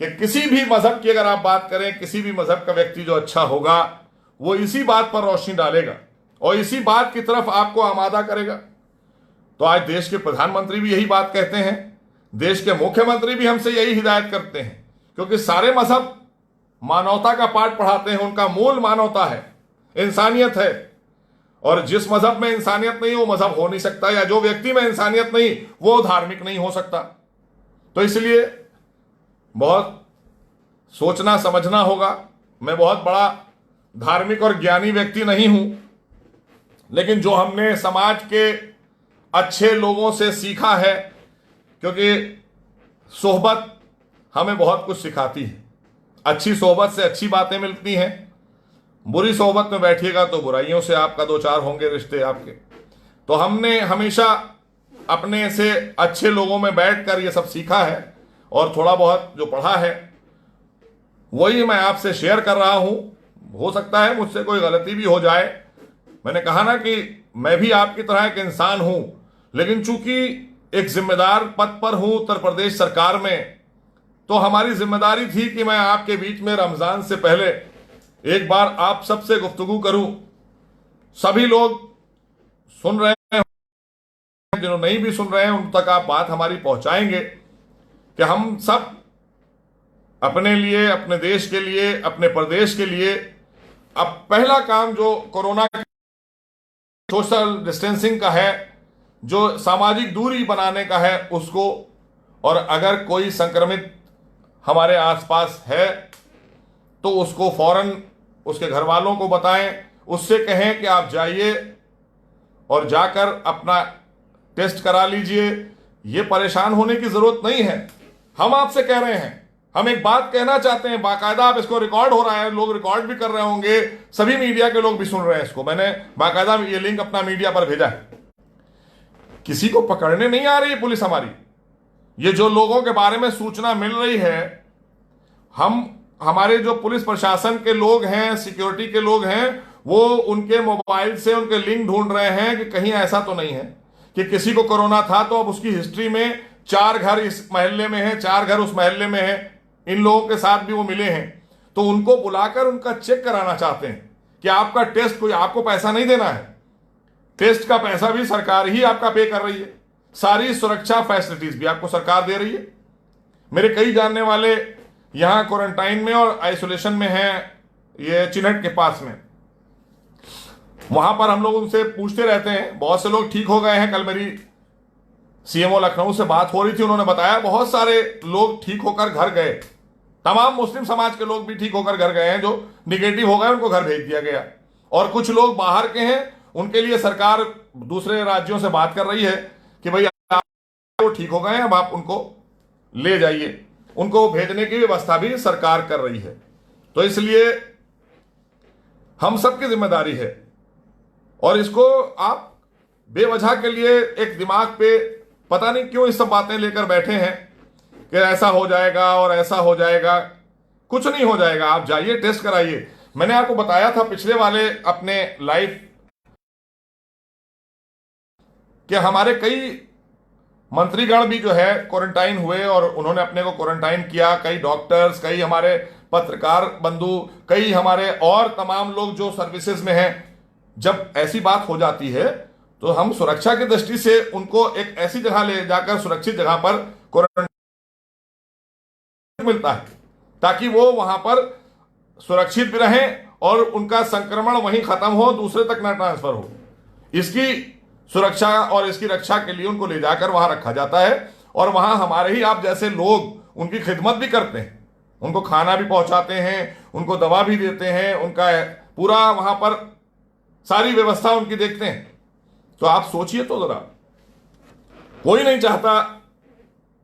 कि किसी भी मजहब की अगर आप बात करें, किसी भी मजहब का व्यक्ति जो अच्छा होगा वो इसी बात पर रोशनी डालेगा और इसी बात की तरफ आपको आमादा करेगा। तो आज देश के प्रधानमंत्री भी यही बात कहते हैं, देश के मुख्यमंत्री भी हमसे यही हिदायत करते हैं, क्योंकि सारे मजहब मानवता का पाठ पढ़ाते हैं। उनका मूल मानवता है, इंसानियत है, और जिस मजहब में इंसानियत नहीं वो मजहब हो नहीं सकता, या जो व्यक्ति में इंसानियत नहीं वो धार्मिक नहीं हो सकता। तो इसलिए बहुत सोचना समझना होगा। मैं बहुत बड़ा धार्मिक और ज्ञानी व्यक्ति नहीं हूं, लेकिन जो हमने समाज के अच्छे लोगों से सीखा है, क्योंकि सोहबत हमें बहुत कुछ सिखाती है। अच्छी सोहबत से अच्छी बातें मिलती हैं, बुरी सोहबत में बैठिएगा तो बुराइयों से आपका दो चार होंगे रिश्ते आपके। तो हमने हमेशा अपने से अच्छे लोगों में बैठकर ये सब सीखा है, और थोड़ा बहुत जो पढ़ा है वही मैं आपसे शेयर कर रहा हूं। हो सकता है मुझसे कोई गलती भी हो जाए। मैंने कहा ना कि मैं भी आपकी तरह एक इंसान हूं, लेकिन चूंकि एक जिम्मेदार पद पर हूं उत्तर प्रदेश सरकार में, तो हमारी जिम्मेदारी थी कि मैं आपके बीच में रमजान से पहले एक बार आप सबसे गुफ्तगू करूं। सभी लोग सुन रहे हैं, जिन्होंने नहीं भी सुन रहे हैं उन तक आप बात हमारी पहुंचाएंगे कि हम सब अपने लिए, अपने देश के लिए, अपने प्रदेश के लिए अब पहला काम जो कोरोना सोशल डिस्टेंसिंग का है, जो सामाजिक दूरी बनाने का है उसको, और अगर कोई संक्रमित हमारे आसपास है तो उसको फौरन उसके घर वालों को बताएं, उससे कहें कि आप जाइए और जाकर अपना टेस्ट करा लीजिए। ये परेशान होने की जरूरत नहीं है। हम आपसे कह रहे हैं, हम एक बात कहना चाहते हैं, बाकायदा आप इसको रिकॉर्ड हो रहा है, लोग रिकॉर्ड भी कर रहे होंगे, सभी मीडिया के लोग भी सुन रहे हैं इसको। मैंने बाकायदा ये लिंक अपना मीडिया पर भेजा है। किसी को पकड़ने नहीं आ रही पुलिस हमारी। ये जो लोगों के बारे में सूचना मिल रही है, हमारे जो पुलिस प्रशासन के लोग हैं, सिक्योरिटी के लोग हैं, वो उनके मोबाइल से उनके लिंक ढूंढ रहे हैं कि कहीं ऐसा तो नहीं है कि किसी को कोरोना था तो अब उसकी हिस्ट्री में 4 घर इस मोहल्ले में है, 4 घर उस मोहल्ले में है, इन लोगों के साथ भी वो मिले हैं, तो उनको बुलाकर उनका चेक कराना चाहते हैं कि आपका टेस्ट, कोई आपको पैसा नहीं देना है, टेस्ट का पैसा भी सरकार ही आपका पे कर रही है, सारी सुरक्षा फैसिलिटीज भी आपको सरकार दे रही है। मेरे कई जानने वाले यहां क्वारंटाइन में और आइसोलेशन में हैं, ये चिन्हट के पास में। वहां पर हम लोग उनसे पूछते रहते हैं, बहुत से लोग ठीक हो गए हैं। कल मेरी सीएमओ लखनऊ से बात हो रही थी, उन्होंने बताया बहुत सारे लोग ठीक होकर घर गए। तमाम मुस्लिम समाज के लोग भी ठीक होकर घर गए हैं, जो निगेटिव हो गए उनको घर भेज दिया गया। और कुछ लोग बाहर के हैं, उनके लिए सरकार दूसरे राज्यों से बात कर रही है कि भाई वो ठीक हो गए हैं, अब आप उनको ले जाइए। उनको भेजने की व्यवस्था भी सरकार कर रही है। तो इसलिए हम सबकी जिम्मेदारी है, और इसको आप बेवजह के लिए एक दिमाग पे पता नहीं क्यों इस सब बातें लेकर बैठे हैं कि ऐसा हो जाएगा और ऐसा हो जाएगा। कुछ नहीं हो जाएगा, आप जाइए टेस्ट कराइए। मैंने आपको बताया था पिछले वाले अपने लाइव कि हमारे कई मंत्रीगण भी जो है क्वारंटाइन हुए और उन्होंने अपने को क्वारंटाइन किया। कई डॉक्टर्स, कई हमारे पत्रकार बंधु, कई हमारे और तमाम लोग जो सर्विसेज में हैं। जब ऐसी बात हो जाती है तो हम सुरक्षा की दृष्टि से उनको एक ऐसी जगह ले जाकर सुरक्षित जगह पर क्वारंटाइन मिलता है, ताकि वो वहां पर सुरक्षित भी रहें और उनका संक्रमण वहीं खत्म हो, दूसरे तक ना ट्रांसफर हो। इसकी सुरक्षा और इसकी रक्षा के लिए उनको ले जाकर वहां रखा जाता है, और वहां हमारे ही आप जैसे लोग उनकी खिदमत भी करते हैं, उनको खाना भी पहुंचाते हैं, उनको दवा भी देते हैं, उनका पूरा वहां पर सारी व्यवस्था उनकी देखते हैं। तो आप सोचिए तो जरा, कोई नहीं चाहता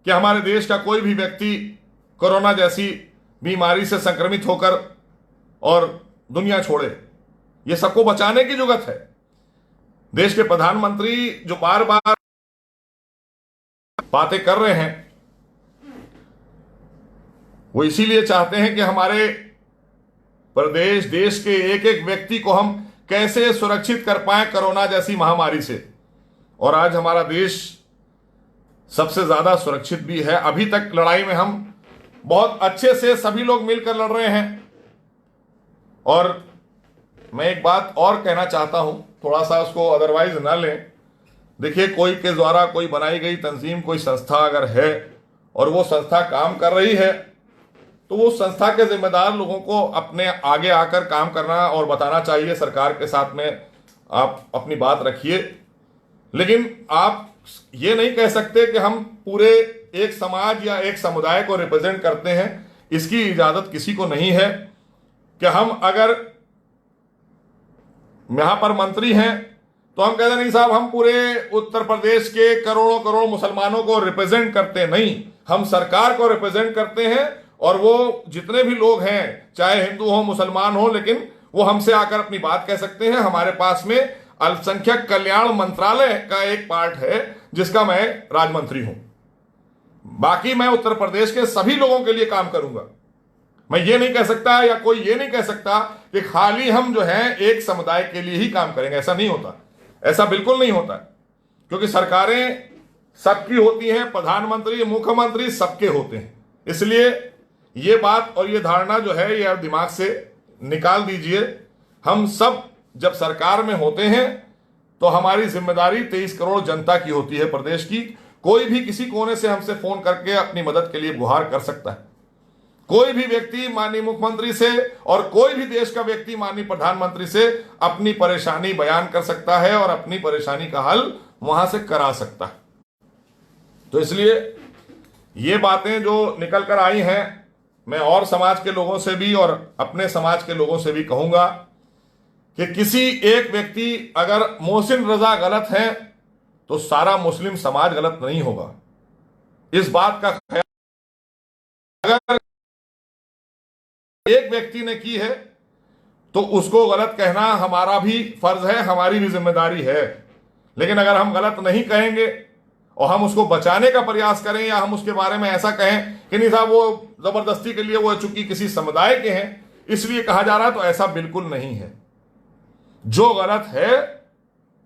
कि हमारे देश का कोई भी व्यक्ति कोरोना जैसी बीमारी से संक्रमित होकर और दुनिया छोड़े। ये सबको बचाने की जरूरत है। देश के प्रधानमंत्री जो बार बार बातें कर रहे हैं, वो इसीलिए चाहते हैं कि हमारे प्रदेश, देश के एक एक व्यक्ति को हम कैसे सुरक्षित कर पाए कोरोना जैसी महामारी से। और आज हमारा देश सबसे ज्यादा सुरक्षित भी है। अभी तक लड़ाई में हम बहुत अच्छे से सभी लोग मिलकर लड़ रहे हैं। और मैं एक बात और कहना चाहता हूं, थोड़ा सा उसको अदरवाइज ना लें, देखिए, कोई के द्वारा कोई बनाई गई तंजीम, कोई संस्था अगर है और वो संस्था काम कर रही है तो वो संस्था के जिम्मेदार लोगों को अपने आगे आकर काम करना और बताना चाहिए। सरकार के साथ में आप अपनी बात रखिए, लेकिन आप ये नहीं कह सकते कि हम पूरे एक समाज या एक समुदाय को रिप्रेजेंट करते हैं। इसकी इजाजत किसी को नहीं है कि हम अगर यहां पर मंत्री हैं तो हम कहते नहीं साहब हम पूरे उत्तर प्रदेश के करोड़ों करोड़ मुसलमानों को रिप्रेजेंट करते नहीं, हम सरकार को रिप्रेजेंट करते हैं। और वो जितने भी लोग हैं, चाहे हिंदू हो मुसलमान हो, लेकिन वो हमसे आकर अपनी बात कह सकते हैं। हमारे पास में अल्पसंख्यक कल्याण मंत्रालय का एक पार्ट है जिसका मैं राज्य हूं। बाकी मैं उत्तर प्रदेश के सभी लोगों के लिए काम करूंगा। मैं ये नहीं कह सकता या कोई ये नहीं कह सकता कि खाली हम जो है एक समुदाय के लिए ही काम करेंगे। ऐसा नहीं होता, ऐसा बिल्कुल नहीं होता, क्योंकि सरकारें सबकी होती हैं, प्रधानमंत्री मुख्यमंत्री सबके होते हैं। इसलिए ये बात और ये धारणा जो है ये आप दिमाग से निकाल दीजिए। हम सब जब सरकार में होते हैं तो हमारी जिम्मेदारी 23 करोड़ जनता की होती है प्रदेश की। कोई भी किसी कोने से हमसे फोन करके अपनी मदद के लिए गुहार कर सकता है। कोई भी व्यक्ति माननीय मुख्यमंत्री से और कोई भी देश का व्यक्ति माननीय प्रधानमंत्री से अपनी परेशानी बयान कर सकता है और अपनी परेशानी का हल वहां से करा सकता है। तो इसलिए ये बातें जो निकल कर आई हैं, मैं और समाज के लोगों से भी और अपने समाज के लोगों से भी कहूंगा कि किसी एक व्यक्ति अगर मोहसिन रजा गलत है तो सारा मुस्लिम समाज गलत नहीं होगा। इस बात का ख्याल अगर एक व्यक्ति ने की है तो उसको गलत कहना हमारा भी फर्ज है, हमारी भी जिम्मेदारी है। लेकिन अगर हम गलत नहीं कहेंगे और हम उसको बचाने का प्रयास करें या हम उसके बारे में ऐसा कहें कि नहीं साहब वो जबरदस्ती के लिए, वो चूंकि किसी समुदाय के हैं इसलिए कहा जा रहा है, तो ऐसा बिल्कुल नहीं है। जो गलत है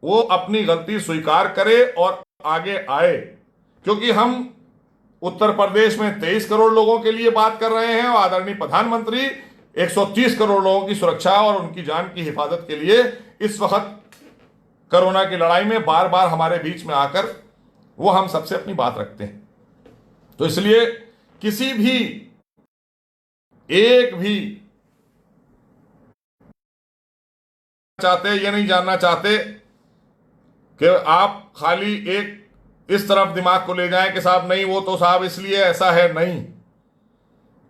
वो अपनी गलती स्वीकार करे और आगे आए, क्योंकि हम उत्तर प्रदेश में 23 करोड़ लोगों के लिए बात कर रहे हैं और आदरणीय प्रधानमंत्री 130 करोड़ लोगों की सुरक्षा और उनकी जान की हिफाजत के लिए इस वक्त कोरोना की लड़ाई में बार बार हमारे बीच में आकर वो हम सबसे अपनी बात रखते हैं। तो इसलिए किसी भी एक भी चाहते, ये नहीं जानना चाहते कि आप खाली एक इस तरफ दिमाग को ले जाएं कि साहब नहीं वो तो साहब इसलिए ऐसा है। नहीं,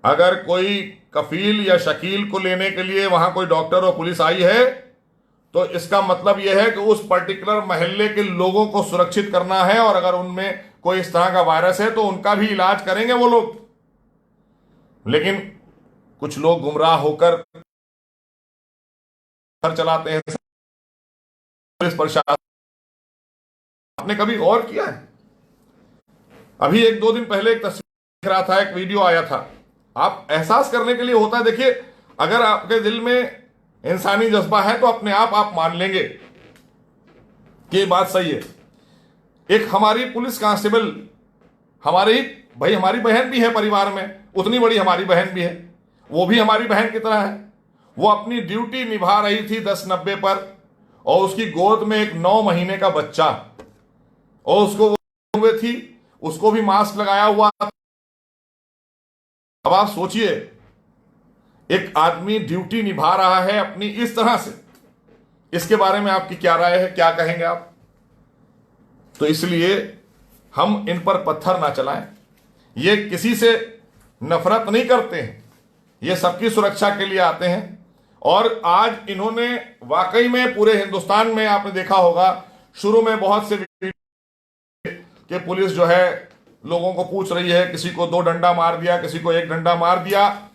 अगर कोई कफील या शकील को लेने के लिए वहां कोई डॉक्टर और पुलिस आई है तो इसका मतलब यह है कि उस पर्टिकुलर मोहल्ले के लोगों को सुरक्षित करना है, और अगर उनमें कोई इस तरह का वायरस है तो उनका भी इलाज करेंगे वो लोग। लेकिन कुछ लोग गुमराह होकर चलाते हैं। पुलिस प्रशासन, आपने कभी गौर किया है? अभी 1-2 दिन पहले एक तस्वीर देख रहा था, एक वीडियो आया था। आप एहसास करने के लिए होता है, देखिए अगर आपके दिल में इंसानी जज्बा है तो अपने आप मान लेंगे कि ये बात सही है। एक हमारी पुलिस कांस्टेबल, हमारी बहन भी है परिवार में, उतनी बड़ी हमारी बहन भी है, वो भी हमारी बहन की तरह है। वो अपनी ड्यूटी निभा रही थी 10-90 पर, और उसकी गोद में एक 9 महीने का बच्चा, और उसको हुए थी, उसको भी मास्क लगाया हुआ। अब आप सोचिए, एक आदमी ड्यूटी निभा रहा है अपनी इस तरह से, इसके बारे में आपकी क्या राय है, क्या कहेंगे आप? तो इसलिए हम इन पर पत्थर ना चलाएं। ये किसी से नफरत नहीं करते हैं, ये सबकी सुरक्षा के लिए आते हैं। और आज इन्होंने वाकई में पूरे हिंदुस्तान में आपने देखा होगा, शुरू में बहुत से कि पुलिस जो है लोगों को पूछ रही है, किसी को 2 डंडा मार दिया, किसी को 1 डंडा मार दिया।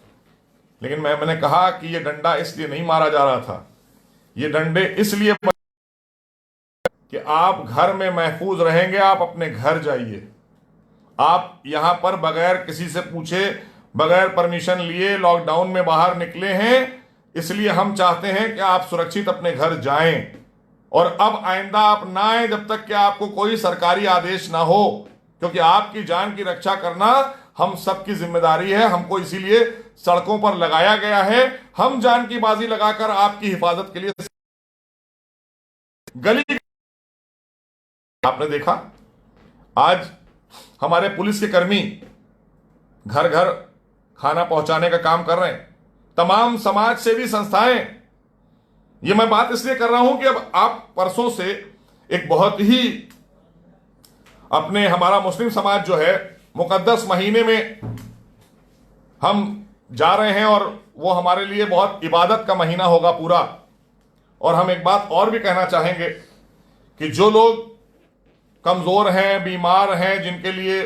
लेकिन मैंने कहा कि ये डंडा इसलिए नहीं मारा जा रहा था, ये डंडे इसलिए कि आप घर में महफूज रहेंगे। आप अपने घर जाइए, आप यहां पर बगैर किसी से पूछे, बगैर परमिशन लिए लॉकडाउन में बाहर निकले हैं, इसलिए हम चाहते हैं कि आप सुरक्षित अपने घर जाएं। और अब आइंदा आप ना आए जब तक कि आपको कोई सरकारी आदेश ना हो, क्योंकि आपकी जान की रक्षा करना हम सबकी जिम्मेदारी है। हमको इसीलिए सड़कों पर लगाया गया है। हम जान की बाजी लगाकर आपकी हिफाजत के लिए गली आपने देखा आज हमारे पुलिस के कर्मी घर घर खाना पहुंचाने का काम कर रहे हैं, तमाम समाज सेवी संस्थाएं। ये मैं बात इसलिए कर रहा हूं कि अब आप परसों से एक बहुत ही अपने हमारा मुस्लिम समाज जो है मुकद्दस महीने में हम जा रहे हैं और वो हमारे लिए बहुत इबादत का महीना होगा पूरा। और हम एक बात और भी कहना चाहेंगे कि जो लोग कमजोर हैं, बीमार हैं, जिनके लिए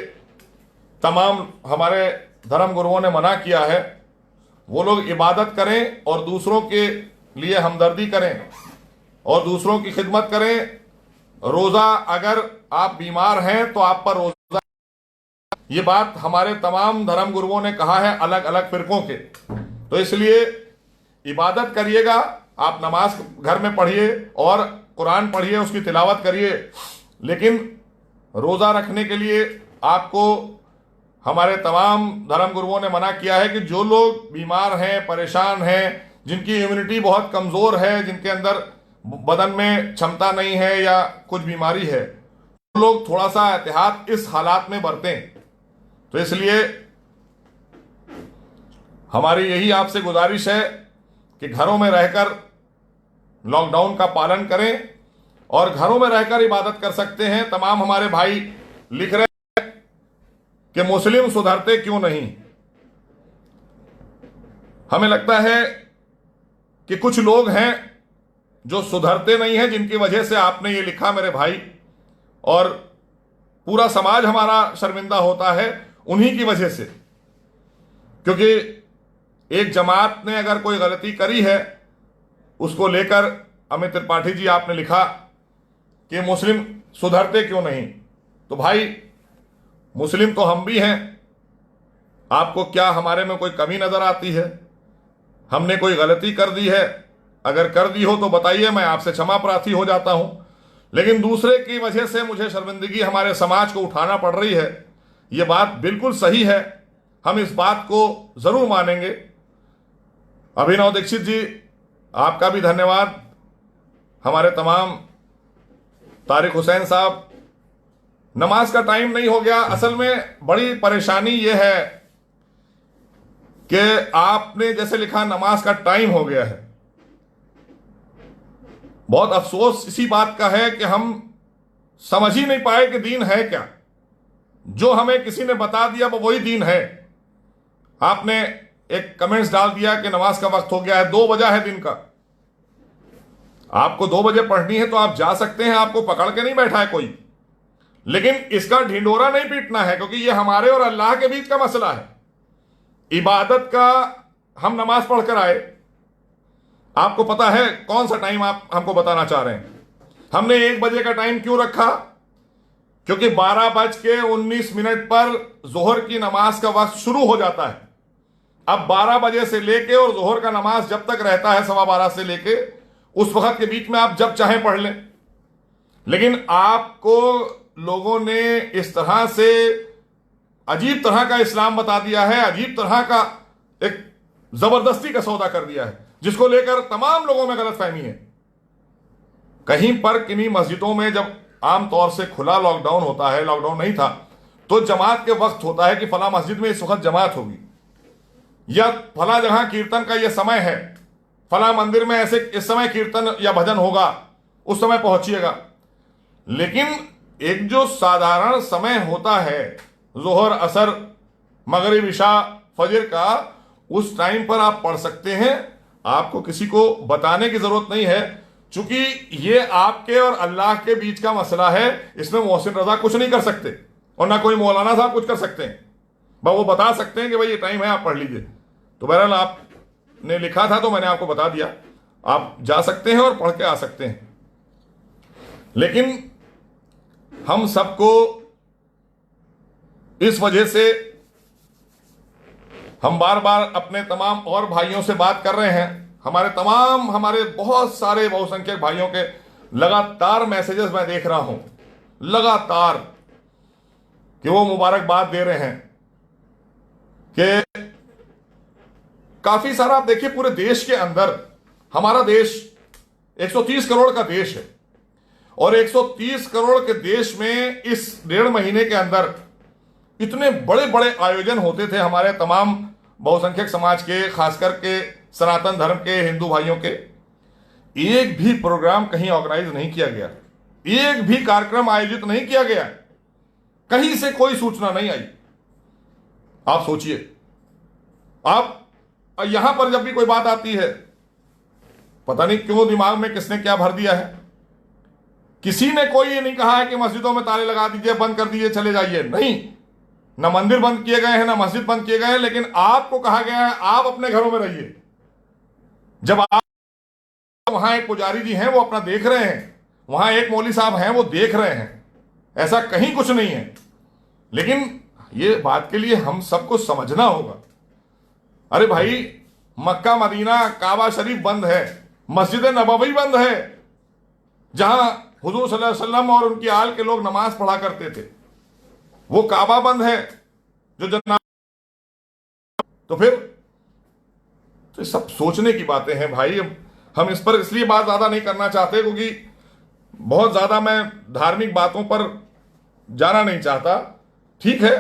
तमाम हमारे धर्म गुरुओं ने मना किया है, वो लोग इबादत करें और दूसरों के लिए हमदर्दी करें और दूसरों की खिदमत करें। रोजा, अगर आप बीमार हैं तो आप पर रोजा, ये बात हमारे तमाम धर्म गुरुओं ने कहा है अलग अलग फिरकों के। तो इसलिए इबादत करिएगा, आप नमाज घर में पढ़िए और कुरान पढ़िए, उसकी तिलावत करिए, लेकिन रोजा रखने के लिए आपको हमारे तमाम धर्म गुरुओं ने मना किया है कि जो लोग बीमार हैं, परेशान हैं, जिनकी इम्यूनिटी बहुत कमजोर है, जिनके अंदर बदन में क्षमता नहीं है या कुछ बीमारी है, वो लोग थोड़ा सा एहतियात इस हालात में बरतें। तो इसलिए हमारी यही आपसे गुजारिश है कि घरों में रहकर लॉकडाउन का पालन करें और घरों में रहकर इबादत कर सकते हैं। तमाम हमारे भाई लिख रहे हैं कि मुस्लिम सुधरते क्यों नहीं। हमें लगता है कि कुछ लोग हैं जो सुधरते नहीं हैं, जिनकी वजह से आपने ये लिखा मेरे भाई, और पूरा समाज हमारा शर्मिंदा होता है उन्हीं की वजह से। क्योंकि एक जमात ने अगर कोई गलती करी है, उसको लेकर अमित त्रिपाठी जी आपने लिखा कि मुस्लिम सुधरते क्यों नहीं। तो भाई, मुस्लिम तो हम भी हैं। आपको क्या हमारे में कोई कमी नजर आती है? हमने कोई गलती कर दी है? अगर कर दी हो तो बताइए, मैं आपसे क्षमा प्रार्थी हो जाता हूं। लेकिन दूसरे की वजह से मुझे शर्मिंदगी हमारे समाज को उठाना पड़ रही है, यह बात बिल्कुल सही है। हम इस बात को जरूर मानेंगे। अभिनव दीक्षित जी, आपका भी धन्यवाद। हमारे तमाम तारिक हुसैन साहब, नमाज का टाइम नहीं हो गया। असल में बड़ी परेशानी यह है कि आपने जैसे लिखा नमाज का टाइम हो गया है। बहुत अफसोस इसी बात का है कि हम समझ ही नहीं पाए कि दीन है क्या। जो हमें किसी ने बता दिया वो वही दीन है। आपने एक कमेंट्स डाल दिया कि नमाज का वक्त हो गया है, 2 बजा है दिन का। आपको 2 बजे पढ़नी है तो आप जा सकते हैं, आपको पकड़ के नहीं बैठा है कोई। लेकिन इसका ढिंडोरा नहीं पीटना है, क्योंकि यह हमारे और अल्लाह के बीच का मसला है। इबादत का हम नमाज पढ़कर आए, आपको पता है कौन सा टाइम आप हमको बताना चाह रहे हैं। हमने 1 बजे का टाइम क्यों रखा? क्योंकि 12:19 पर जोहर की नमाज का वक्त शुरू हो जाता है। अब 12 बजे से लेके और जोहर का नमाज जब तक रहता है 12:15 से लेके, उस वक्त के बीच में आप जब चाहें पढ़ लें। लेकिन आपको लोगों ने इस तरह से अजीब तरह का इस्लाम बता दिया है, अजीब तरह का एक जबरदस्ती का सौदा कर दिया है, जिसको लेकर तमाम लोगों में गलतफहमी है। कहीं पर किन्हीं मस्जिदों में जब आमतौर से खुला लॉकडाउन होता है, लॉकडाउन नहीं था, तो जमात के वक्त होता है कि फला मस्जिद में इस वक्त जमात होगी, या फला जहां कीर्तन का यह समय है, फला मंदिर में ऐसे इस समय कीर्तन या भजन होगा, उस समय पहुंचिएगा। लेकिन एक जो साधारण समय होता है जोहर, असर, मगरिब, इशा, फजर का, उस टाइम पर आप पढ़ सकते हैं। आपको किसी को बताने की जरूरत नहीं है, चूंकि ये आपके और अल्लाह के बीच का मसला है। इसमें मोहसिन रजा कुछ नहीं कर सकते और ना कोई मौलाना साहब कुछ कर सकते हैं। बस वो बता सकते हैं कि भाई ये टाइम है, आप पढ़ लीजिए। तो बहरहाल आपने लिखा था तो मैंने आपको बता दिया, आप जा सकते हैं और पढ़ के आ सकते हैं। लेकिन हम सबको इस वजह से हम बार बार अपने तमाम और भाइयों से बात कर रहे हैं। हमारे बहुत सारे बहुसंख्यक भाइयों के लगातार मैसेजेस मैं देख रहा हूं, लगातार, कि वो मुबारकबाद दे रहे हैं कि काफी सारा। आप देखिए पूरे देश के अंदर, हमारा देश 130 करोड़ का देश है और 130 करोड़ के देश में इस 1.5 महीने के अंदर इतने बड़े बड़े आयोजन होते थे हमारे तमाम बहुसंख्यक समाज के, खासकर के सनातन धर्म के हिंदू भाइयों के। एक भी प्रोग्राम कहीं ऑर्गेनाइज नहीं किया गया, एक भी कार्यक्रम आयोजित नहीं किया गया, कहीं से कोई सूचना नहीं आई। आप सोचिए, आप यहां पर जब भी कोई बात आती है, पता नहीं क्यों दिमाग में किसने क्या भर दिया है, किसी ने कोई ये नहीं कहा है कि मस्जिदों में ताले लगा दीजिए, बंद कर दीजिए, चले जाइए। नहीं, ना मंदिर बंद किए गए हैं, ना मस्जिद बंद किए गए हैं, लेकिन आपको कहा गया है आप अपने घरों में रहिए। जब आप वहां एक पुजारी जी हैं वो अपना देख रहे हैं, वहां एक मौलवी साहब हैं वो देख रहे हैं, ऐसा कहीं कुछ नहीं है। लेकिन ये बात के लिए हम सबको समझना होगा। अरे भाई, मक्का मदीना काबा शरीफ बंद है, मस्जिद नबवी बंद है, जहां हुजूर सल्लल्लाहु अलैहि वसल्लम और उनकी आल के लोग नमाज पढ़ा करते थे, वो काबा बंद है जो जन्नत। तो फिर तो सब सोचने की बातें हैं भाई। हम इस पर इसलिए बात ज्यादा नहीं करना चाहते क्योंकि बहुत ज्यादा मैं धार्मिक बातों पर जाना नहीं चाहता। ठीक है,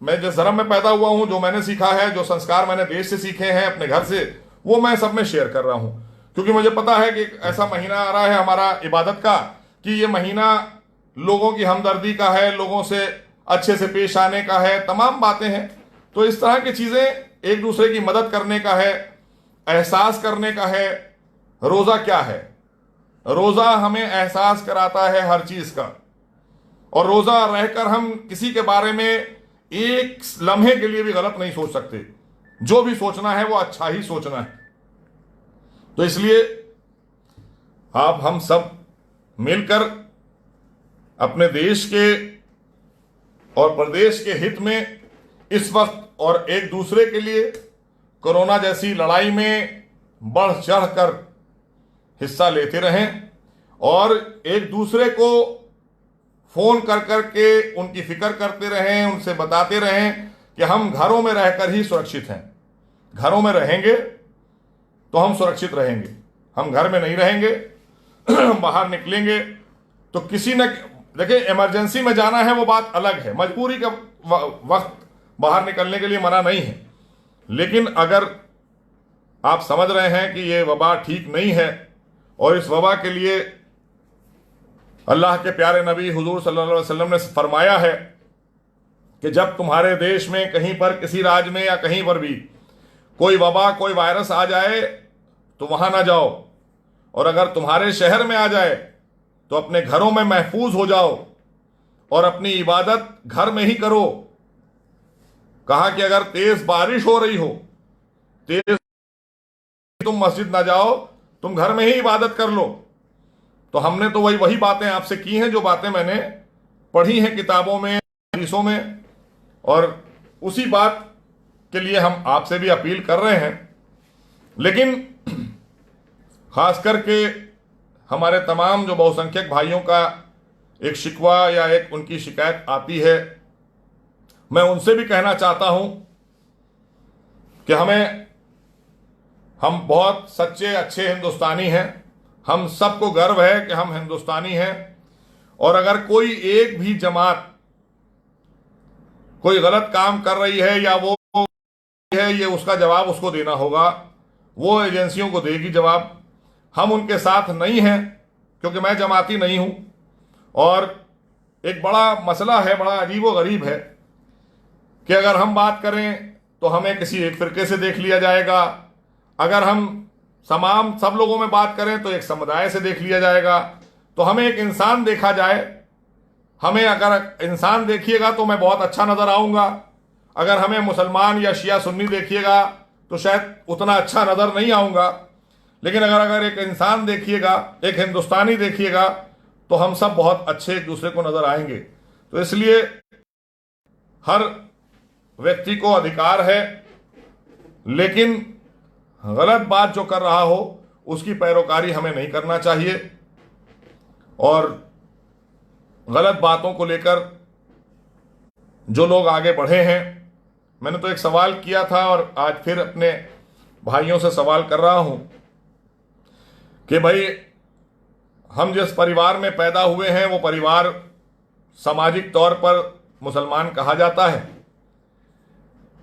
मैं जिस धर्म में पैदा हुआ हूं, जो मैंने सीखा है, जो संस्कार मैंने देश से सीखे हैं, अपने घर से, वो मैं सब में शेयर कर रहा हूं। क्योंकि मुझे पता है कि ऐसा महीना आ रहा है हमारा इबादत का, कि ये महीना लोगों की हमदर्दी का है, लोगों से अच्छे से पेश आने का है, तमाम बातें हैं। तो इस तरह की चीजें, एक दूसरे की मदद करने का है, एहसास करने का है। रोजा क्या है? रोजा हमें एहसास कराता है हर चीज का, और रोजा रहकर हम किसी के बारे में एक लम्हे के लिए भी गलत नहीं सोच सकते। जो भी सोचना है वो अच्छा ही सोचना है। तो इसलिए आप हम सब मिलकर अपने देश के और प्रदेश के हित में इस वक्त और एक दूसरे के लिए कोरोना जैसी लड़ाई में बढ़ चढ़कर हिस्सा लेते रहें, और एक दूसरे को फोन कर करके उनकी फिक्र करते रहें, उनसे बताते रहें कि हम घरों में रहकर ही सुरक्षित हैं। घरों में रहेंगे तो हम सुरक्षित रहेंगे। हम घर में नहीं रहेंगे, बाहर निकलेंगे तो किसी न, देखिए, इमरजेंसी में जाना है वो बात अलग है, मजबूरी का वक्त बाहर निकलने के लिए मना नहीं है। लेकिन अगर आप समझ रहे हैं कि ये वबा ठीक नहीं है, और इस वबा के लिए अल्लाह के प्यारे नबी हुजूर सल्लल्लाहु अलैहि वसल्लम ने फरमाया है कि जब तुम्हारे देश में कहीं पर, किसी राज्य में या कहीं पर भी कोई वबा, कोई वायरस आ जाए तो वहां ना जाओ, और अगर तुम्हारे शहर में आ जाए तो अपने घरों में महफूज हो जाओ और अपनी इबादत घर में ही करो। कहा कि अगर तेज बारिश हो रही हो, तेज, तुम मस्जिद ना जाओ, तुम घर में ही इबादत कर लो। तो हमने तो वही बातें आपसे की हैं जो बातें मैंने पढ़ी हैं किताबों में, हदीसों में, और उसी बात के लिए हम आपसे भी अपील कर रहे हैं। लेकिन खास करके हमारे तमाम जो बहुसंख्यक भाइयों का एक शिकवा या एक उनकी शिकायत आती है, मैं उनसे भी कहना चाहता हूं कि हम बहुत सच्चे अच्छे हिंदुस्तानी हैं। हम सबको गर्व है कि हम हिंदुस्तानी हैं, और अगर कोई एक भी जमात कोई गलत काम कर रही है या वो है, ये उसका जवाब उसको देना होगा, वो एजेंसियों को देगी जवाब। हम उनके साथ नहीं हैं क्योंकि मैं जमाती नहीं हूं। और एक बड़ा मसला है, बड़ा अजीबो गरीब है कि अगर हम बात करें तो हमें किसी एक फिरके से देख लिया जाएगा, अगर हम सब लोगों में बात करें तो एक समुदाय से देख लिया जाएगा। तो हमें एक इंसान देखा जाए, हमें अगर इंसान देखिएगा तो मैं बहुत अच्छा नजर आऊंगा, अगर हमें मुसलमान या शिया सुन्नी देखिएगा तो शायद उतना अच्छा नजर नहीं आऊंगा। लेकिन अगर एक इंसान देखिएगा, एक हिंदुस्तानी देखिएगा, तो हम सब बहुत अच्छे एक दूसरे को नजर आएंगे। तो इसलिए हर व्यक्ति को अधिकार है, लेकिन गलत बात जो कर रहा हो उसकी पैरोकारी हमें नहीं करना चाहिए, और गलत बातों को लेकर जो लोग आगे बढ़े हैं, मैंने तो एक सवाल किया था और आज फिर अपने भाइयों से सवाल कर रहा हूं कि भाई, हम जिस परिवार में पैदा हुए हैं वो परिवार सामाजिक तौर पर मुसलमान कहा जाता है।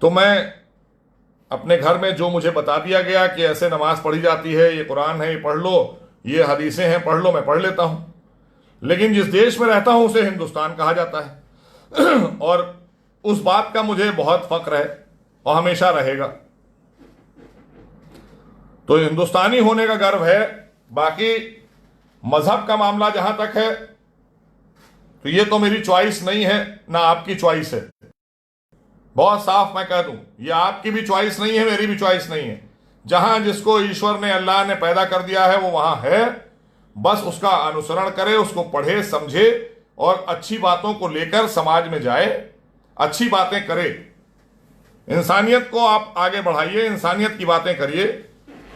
तो मैं अपने घर में जो मुझे बता दिया गया कि ऐसे नमाज पढ़ी जाती है, ये कुरान है, ये पढ़ लो, ये हदीसें हैं, पढ़ लो, मैं पढ़ लेता हूँ। लेकिन जिस देश में रहता हूँ उसे हिंदुस्तान कहा जाता है और उस बात का मुझे बहुत फक्र है और हमेशा रहेगा। तो हिंदुस्तानी होने का गर्व है। बाकी मजहब का मामला जहां तक है तो ये तो मेरी चॉइस नहीं है, ना आपकी चॉइस है। बहुत साफ मैं कह दूं, ये आपकी भी चॉइस नहीं है, मेरी भी चॉइस नहीं है। जहां जिसको ईश्वर ने, अल्लाह ने पैदा कर दिया है वो वहां है। बस उसका अनुसरण करे, उसको पढ़े, समझे और अच्छी बातों को लेकर समाज में जाए, अच्छी बातें करे, इंसानियत को आप आगे बढ़ाइए, इंसानियत की बातें करिए।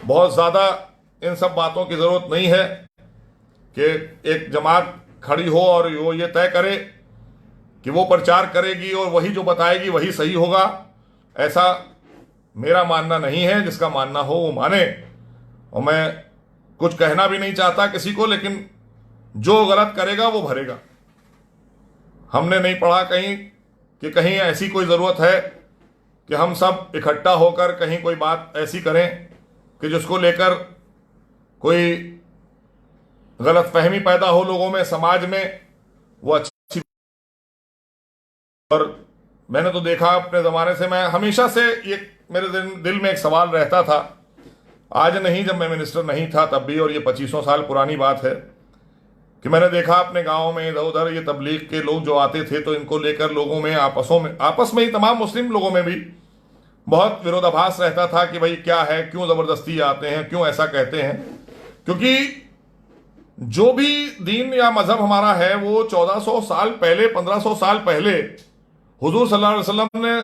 बहुत ज्यादा इन सब बातों की जरूरत नहीं है कि एक जमात खड़ी हो और वो ये तय करे कि वो प्रचार करेगी और वही जो बताएगी वही सही होगा। ऐसा मेरा मानना नहीं है। जिसका मानना हो वो माने, और मैं कुछ कहना भी नहीं चाहता किसी को, लेकिन जो गलत करेगा वो भरेगा। हमने नहीं पढ़ा कहीं कि कहीं ऐसी कोई ज़रूरत है कि हम सब इकट्ठा होकर कहीं कोई बात ऐसी करें कि जिसको लेकर कोई गलतफहमी पैदा हो लोगों में, समाज में। वो अच्छी, और मैंने तो देखा अपने ज़माने से, मैं हमेशा से ये मेरे दिल में एक सवाल रहता था, आज नहीं, जब मैं मिनिस्टर नहीं था तब भी, और ये 25 साल पुरानी बात है, कि मैंने देखा अपने गाँव में इधर उधर ये तबलीग के लोग जो आते थे तो इनको लेकर लोगों में आपस में ही तमाम मुस्लिम लोगों में भी बहुत विरोधाभास रहता था कि भाई क्या है, क्यों ज़बरदस्ती आते हैं, क्यों ऐसा कहते हैं। क्योंकि जो भी दीन या मजहब हमारा है वो 1400 साल पहले, 1500 साल पहले हुजूर सल्लल्लाहु अलैहि वसल्लम ने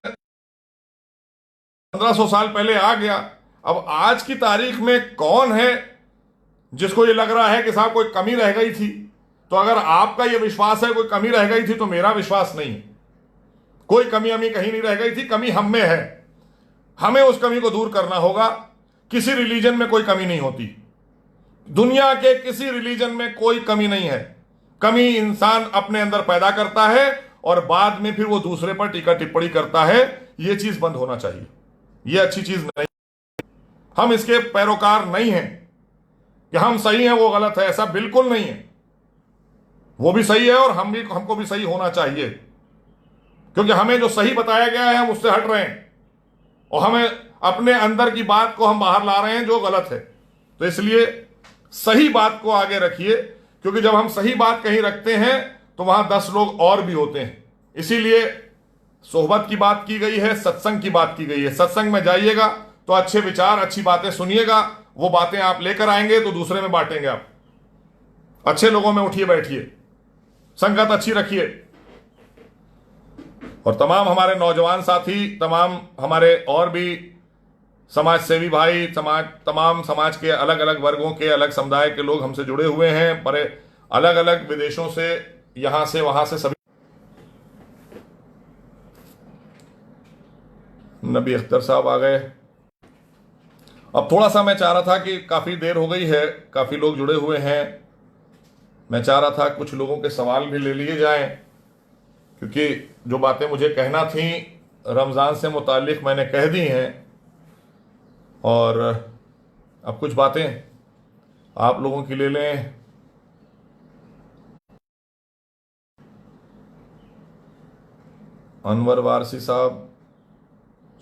1500 साल पहले आ गया। अब आज की तारीख में कौन है जिसको ये लग रहा है कि साहब कोई कमी रह गई थी? तो अगर आपका ये विश्वास है कोई कमी रह गई थी तो मेरा विश्वास नहीं है। कोई कमी अमी कहीं नहीं रह गई थी, कमी हम में है। हमें उस कमी को दूर करना होगा। किसी रिलीजन में कोई कमी नहीं होती, दुनिया के किसी रिलीजन में कोई कमी नहीं है। कमी इंसान अपने अंदर पैदा करता है और बाद में फिर वो दूसरे पर टीका टिप्पणी करता है। ये चीज बंद होना चाहिए, ये अच्छी चीज नहीं। हम इसके पैरोकार नहीं हैं कि हम सही हैं वो गलत है, ऐसा बिल्कुल नहीं है। वो भी सही है और हमको भी सही होना चाहिए, क्योंकि हमें जो सही बताया गया है हम उससे हट रहे हैं और हमें अपने अंदर की बात को हम बाहर ला रहे हैं जो गलत है। तो इसलिए सही बात को आगे रखिए, क्योंकि जब हम सही बात कहीं रखते हैं तो वहां 10 लोग और भी होते हैं। इसीलिए सोहबत की बात की गई है, सत्संग की बात की गई है। सत्संग में जाइएगा तो अच्छे विचार, अच्छी बातें सुनिएगा, वो बातें आप लेकर आएंगे तो दूसरे में बांटेंगे। आप अच्छे लोगों में उठिए बैठिए, संगत अच्छी रखिए। और तमाम हमारे नौजवान साथी, तमाम हमारे और भी समाज सेवी भाई, तमाम समाज के अलग अलग वर्गों के, अलग समुदाय के लोग हमसे जुड़े हुए हैं, पर अलग अलग विदेशों से, यहां से वहां से, सभी। नबी अख्तर साहब आ गए। अब थोड़ा सा मैं चाह रहा था कि काफ़ी देर हो गई है, काफ़ी लोग जुड़े हुए हैं, मैं चाह रहा था कुछ लोगों के सवाल भी ले लिए जाएं, क्योंकि जो बातें मुझे कहना थी रमज़ान से मुताल्लिक मैंने कह दी हैं, और अब कुछ बातें आप लोगों की ले लें। अनवर वारसी साहब,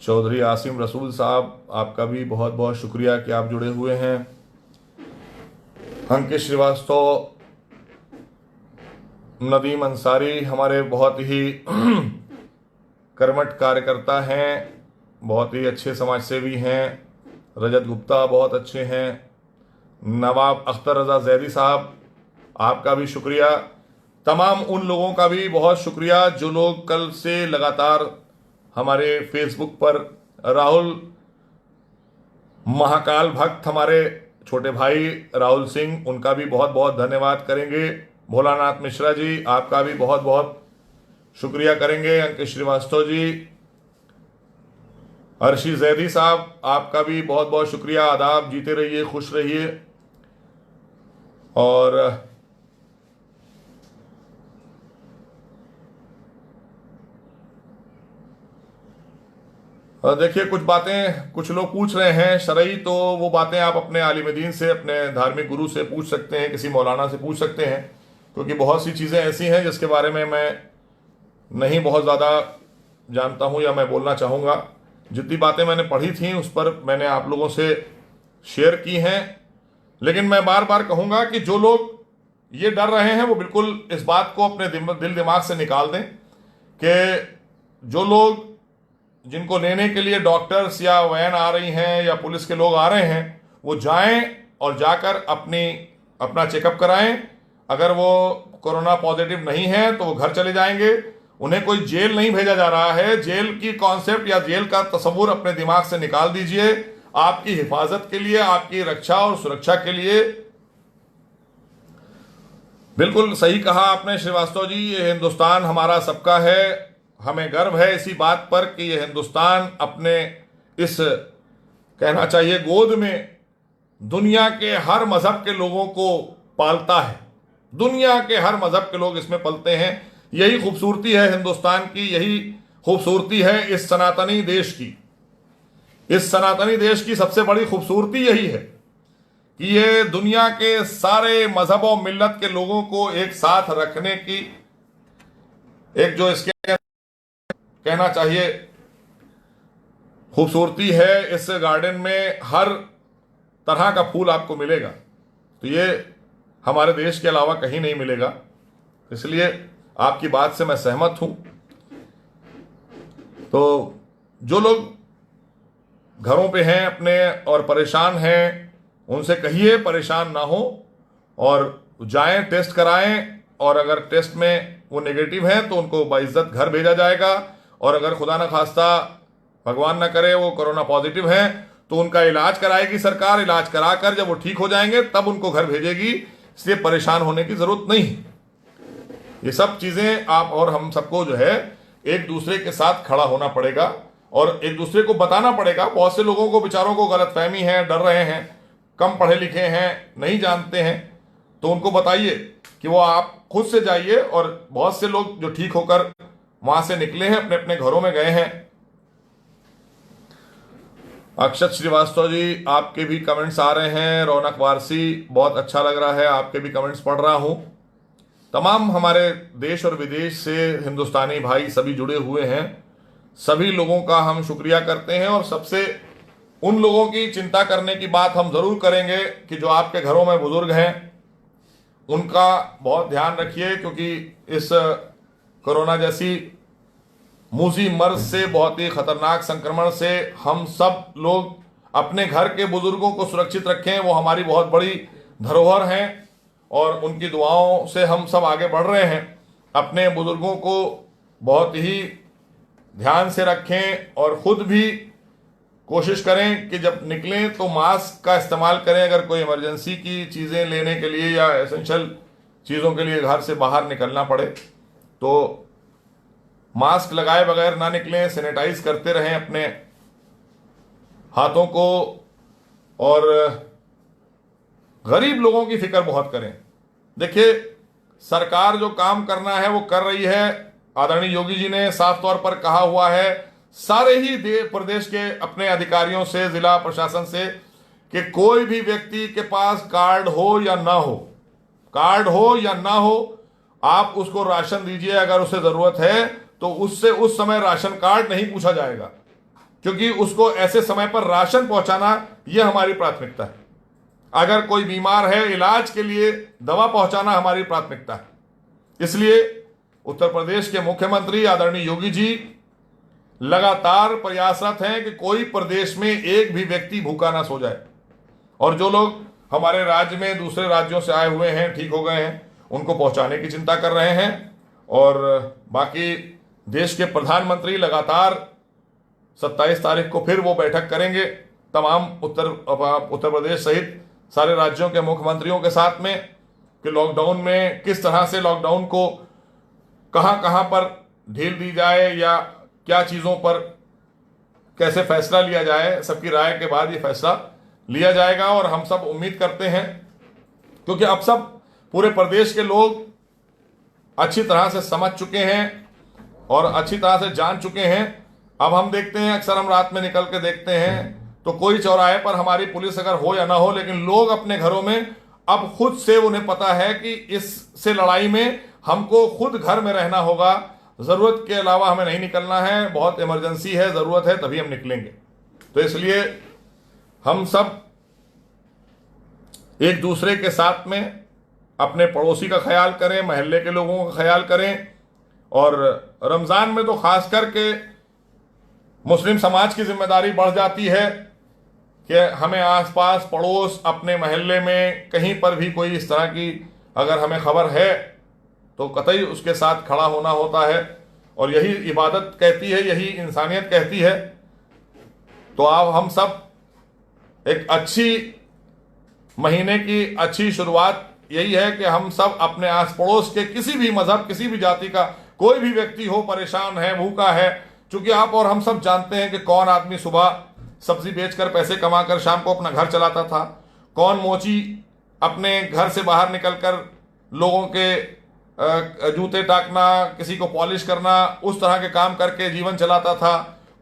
चौधरी आसिम रसूल साहब, आपका भी बहुत बहुत शुक्रिया कि आप जुड़े हुए हैं। अंकित श्रीवास्तव, नदीम अंसारी हमारे बहुत ही कर्मठ कार्यकर्ता हैं, बहुत ही अच्छे समाजसेवी हैं। रजत गुप्ता बहुत अच्छे हैं। नवाब अख्तर रज़ा जैदी साहब, आपका भी शुक्रिया। तमाम उन लोगों का भी बहुत शुक्रिया जो लोग कल से लगातार हमारे फेसबुक पर, राहुल महाकाल भक्त, हमारे छोटे भाई राहुल सिंह, उनका भी बहुत बहुत धन्यवाद करेंगे। भोलानाथ मिश्रा जी, आपका भी बहुत बहुत शुक्रिया करेंगे। अंकित श्रीवास्तव जी, अर्शी जैदी साहब, आपका भी बहुत बहुत शुक्रिया। आदाब, जीते रहिए, खुश रहिए। और देखिए, कुछ बातें कुछ लोग पूछ रहे हैं शरई, तो वो बातें आप अपने आलिम दीन से, अपने धार्मिक गुरु से पूछ सकते हैं, किसी मौलाना से पूछ सकते हैं, क्योंकि बहुत सी चीज़ें ऐसी हैं जिसके बारे में मैं नहीं बहुत ज़्यादा जानता हूं या मैं बोलना चाहूँगा। जितनी बातें मैंने पढ़ी थी उस पर मैंने आप लोगों से शेयर की हैं, लेकिन मैं बार बार कहूँगा कि जो लोग ये डर रहे हैं वो बिल्कुल इस बात को अपने दिल दिमाग से निकाल दें कि जो लोग जिनको लेने के लिए डॉक्टर्स या वैन आ रही हैं या पुलिस के लोग आ रहे हैं, वो जाएं और जाकर अपना चेकअप कराएं। अगर वो कोरोना पॉजिटिव नहीं है तो वो घर चले जाएंगे। उन्हें कोई जेल नहीं भेजा जा रहा है। जेल की कॉन्सेप्ट या जेल का तस्वुर अपने दिमाग से निकाल दीजिए। आपकी हिफाजत के लिए, आपकी रक्षा और सुरक्षा के लिए। बिल्कुल सही कहा आपने श्रीवास्तव जी, ये हिंदुस्तान हमारा सबका है। हमें गर्व है इसी बात पर कि ये हिंदुस्तान अपने इस, कहना चाहिए, गोद में दुनिया के हर मजहब के लोगों को पालता है। दुनिया के हर मजहब के लोग इसमें पलते हैं। यही खूबसूरती है हिंदुस्तान की, यही खूबसूरती है इस सनातनी देश की। इस सनातनी देश की सबसे बड़ी खूबसूरती यही है कि ये दुनिया के सारे मजहब और मिल्लत के लोगों को एक साथ रखने की एक, जो इसके कहना चाहिए, खूबसूरती है। इस गार्डन में हर तरह का फूल आपको मिलेगा, तो ये हमारे देश के अलावा कहीं नहीं मिलेगा। इसलिए आपकी बात से मैं सहमत हूं। तो जो लोग घरों पे हैं अपने और परेशान हैं, उनसे कहिए परेशान ना हो और जाएं, टेस्ट कराएं, और अगर टेस्ट में वो नेगेटिव हैं तो उनको बाइज्जत घर भेजा जाएगा। और अगर खुदा न खास्ता, भगवान ना करे, वो कोरोना पॉजिटिव हैं तो उनका इलाज कराएगी सरकार। इलाज कराकर जब वो ठीक हो जाएंगे तब उनको घर भेजेगी। इसलिए परेशान होने की जरूरत नहीं। ये सब चीजें आप और हम सबको जो है एक दूसरे के साथ खड़ा होना पड़ेगा और एक दूसरे को बताना पड़ेगा। बहुत से लोगों को, बेचारों को गलतफहमी है, डर रहे हैं, कम पढ़े लिखे हैं, नहीं जानते हैं, तो उनको बताइए कि वो आप खुद से जाइए। और बहुत से लोग जो ठीक होकर वहां से निकले हैं, अपने अपने घरों में गए हैं। अक्षत श्रीवास्तव जी, आपके भी कमेंट्स आ रहे हैं। रौनक वारसी, बहुत अच्छा लग रहा है, आपके भी कमेंट्स पढ़ रहा हूं। तमाम हमारे देश और विदेश से हिंदुस्तानी भाई सभी जुड़े हुए हैं। सभी लोगों का हम शुक्रिया करते हैं। और सबसे उन लोगों की चिंता करने की बात हम जरूर करेंगे कि जो आपके घरों में बुजुर्ग हैं, उनका बहुत ध्यान रखिए, क्योंकि इस कोरोना जैसी मूसी मर्ज से, बहुत ही खतरनाक संक्रमण से हम सब लोग अपने घर के बुजुर्गों को सुरक्षित रखें। वो हमारी बहुत बड़ी धरोहर हैं और उनकी दुआओं से हम सब आगे बढ़ रहे हैं। अपने बुजुर्गों को बहुत ही ध्यान से रखें और खुद भी कोशिश करें कि जब निकलें तो मास्क का इस्तेमाल करें। अगर कोई इमरजेंसी की चीज़ें लेने के लिए या एसेंशियल चीज़ों के लिए घर से बाहर निकलना पड़े तो मास्क लगाए बगैर ना निकलें। सैनिटाइज करते रहें अपने हाथों को। और गरीब लोगों की फिक्र बहुत करें। देखिए, सरकार जो काम करना है वो कर रही है। आदरणीय योगी जी ने साफ तौर पर कहा हुआ है सारे ही प्रदेश के अपने अधिकारियों से, जिला प्रशासन से, कि कोई भी व्यक्ति के पास कार्ड हो या ना हो, कार्ड हो या ना हो, आप उसको राशन दीजिए। अगर उसे जरूरत है तो उससे उस समय राशन कार्ड नहीं पूछा जाएगा, क्योंकि उसको ऐसे समय पर राशन पहुंचाना यह हमारी प्राथमिकता है। अगर कोई बीमार है, इलाज के लिए दवा पहुंचाना हमारी प्राथमिकता है। इसलिए उत्तर प्रदेश के मुख्यमंत्री आदरणीय योगी जी लगातार प्रयासरत हैं कि कोई प्रदेश में एक भी व्यक्ति भूखा ना सो जाए। और जो लोग हमारे राज्य में दूसरे राज्यों से आए हुए हैं, ठीक हो गए हैं, उनको पहुंचाने की चिंता कर रहे हैं। और बाकी देश के प्रधानमंत्री लगातार 27 तारीख को फिर वो बैठक करेंगे तमाम उत्तर प्रदेश सहित सारे राज्यों के मुख्यमंत्रियों के साथ में, कि लॉकडाउन में किस तरह से लॉकडाउन को कहां कहां पर ढील दी जाए या क्या चीज़ों पर कैसे फैसला लिया जाए। सबकी राय के बाद ये फैसला लिया जाएगा। और हम सब उम्मीद करते हैं, क्योंकि अब सब पूरे प्रदेश के लोग अच्छी तरह से समझ चुके हैं और अच्छी तरह से जान चुके हैं अब हम देखते हैं, अक्सर हम रात में निकल के देखते हैं तो कोई चौराहे पर हमारी पुलिस अगर हो या ना हो, लेकिन लोग अपने घरों में अब खुद से, उन्हें पता है कि इससे लड़ाई में हमको खुद घर में रहना होगा, जरूरत के अलावा हमें नहीं निकलना है, बहुत इमरजेंसी है, जरूरत है तभी हम निकलेंगे। तो इसलिए हम सब एक दूसरे के साथ में अपने पड़ोसी का ख्याल करें, मोहल्ले के लोगों का ख्याल करें, और रमज़ान में तो खास करके मुस्लिम समाज की जिम्मेदारी बढ़ जाती है कि हमें आसपास पड़ोस, अपने मोहल्ले में कहीं पर भी कोई इस तरह की अगर हमें खबर है तो कतई उसके साथ खड़ा होना होता है। और यही इबादत कहती है, यही इंसानियत कहती है। तो आप हम सब एक अच्छी महीने की अच्छी शुरुआत यही है कि हम सब अपने आस पड़ोस के किसी भी मजहब, किसी भी जाति का कोई भी व्यक्ति हो, परेशान है, भूखा है, क्योंकि आप और हम सब जानते हैं कि कौन आदमी सुबह सब्जी बेचकर पैसे कमाकर शाम को अपना घर चलाता था, कौन मोची अपने घर से बाहर निकलकर लोगों के जूते टाकना, किसी को पॉलिश करना, उस तरह के काम करके जीवन चलाता था,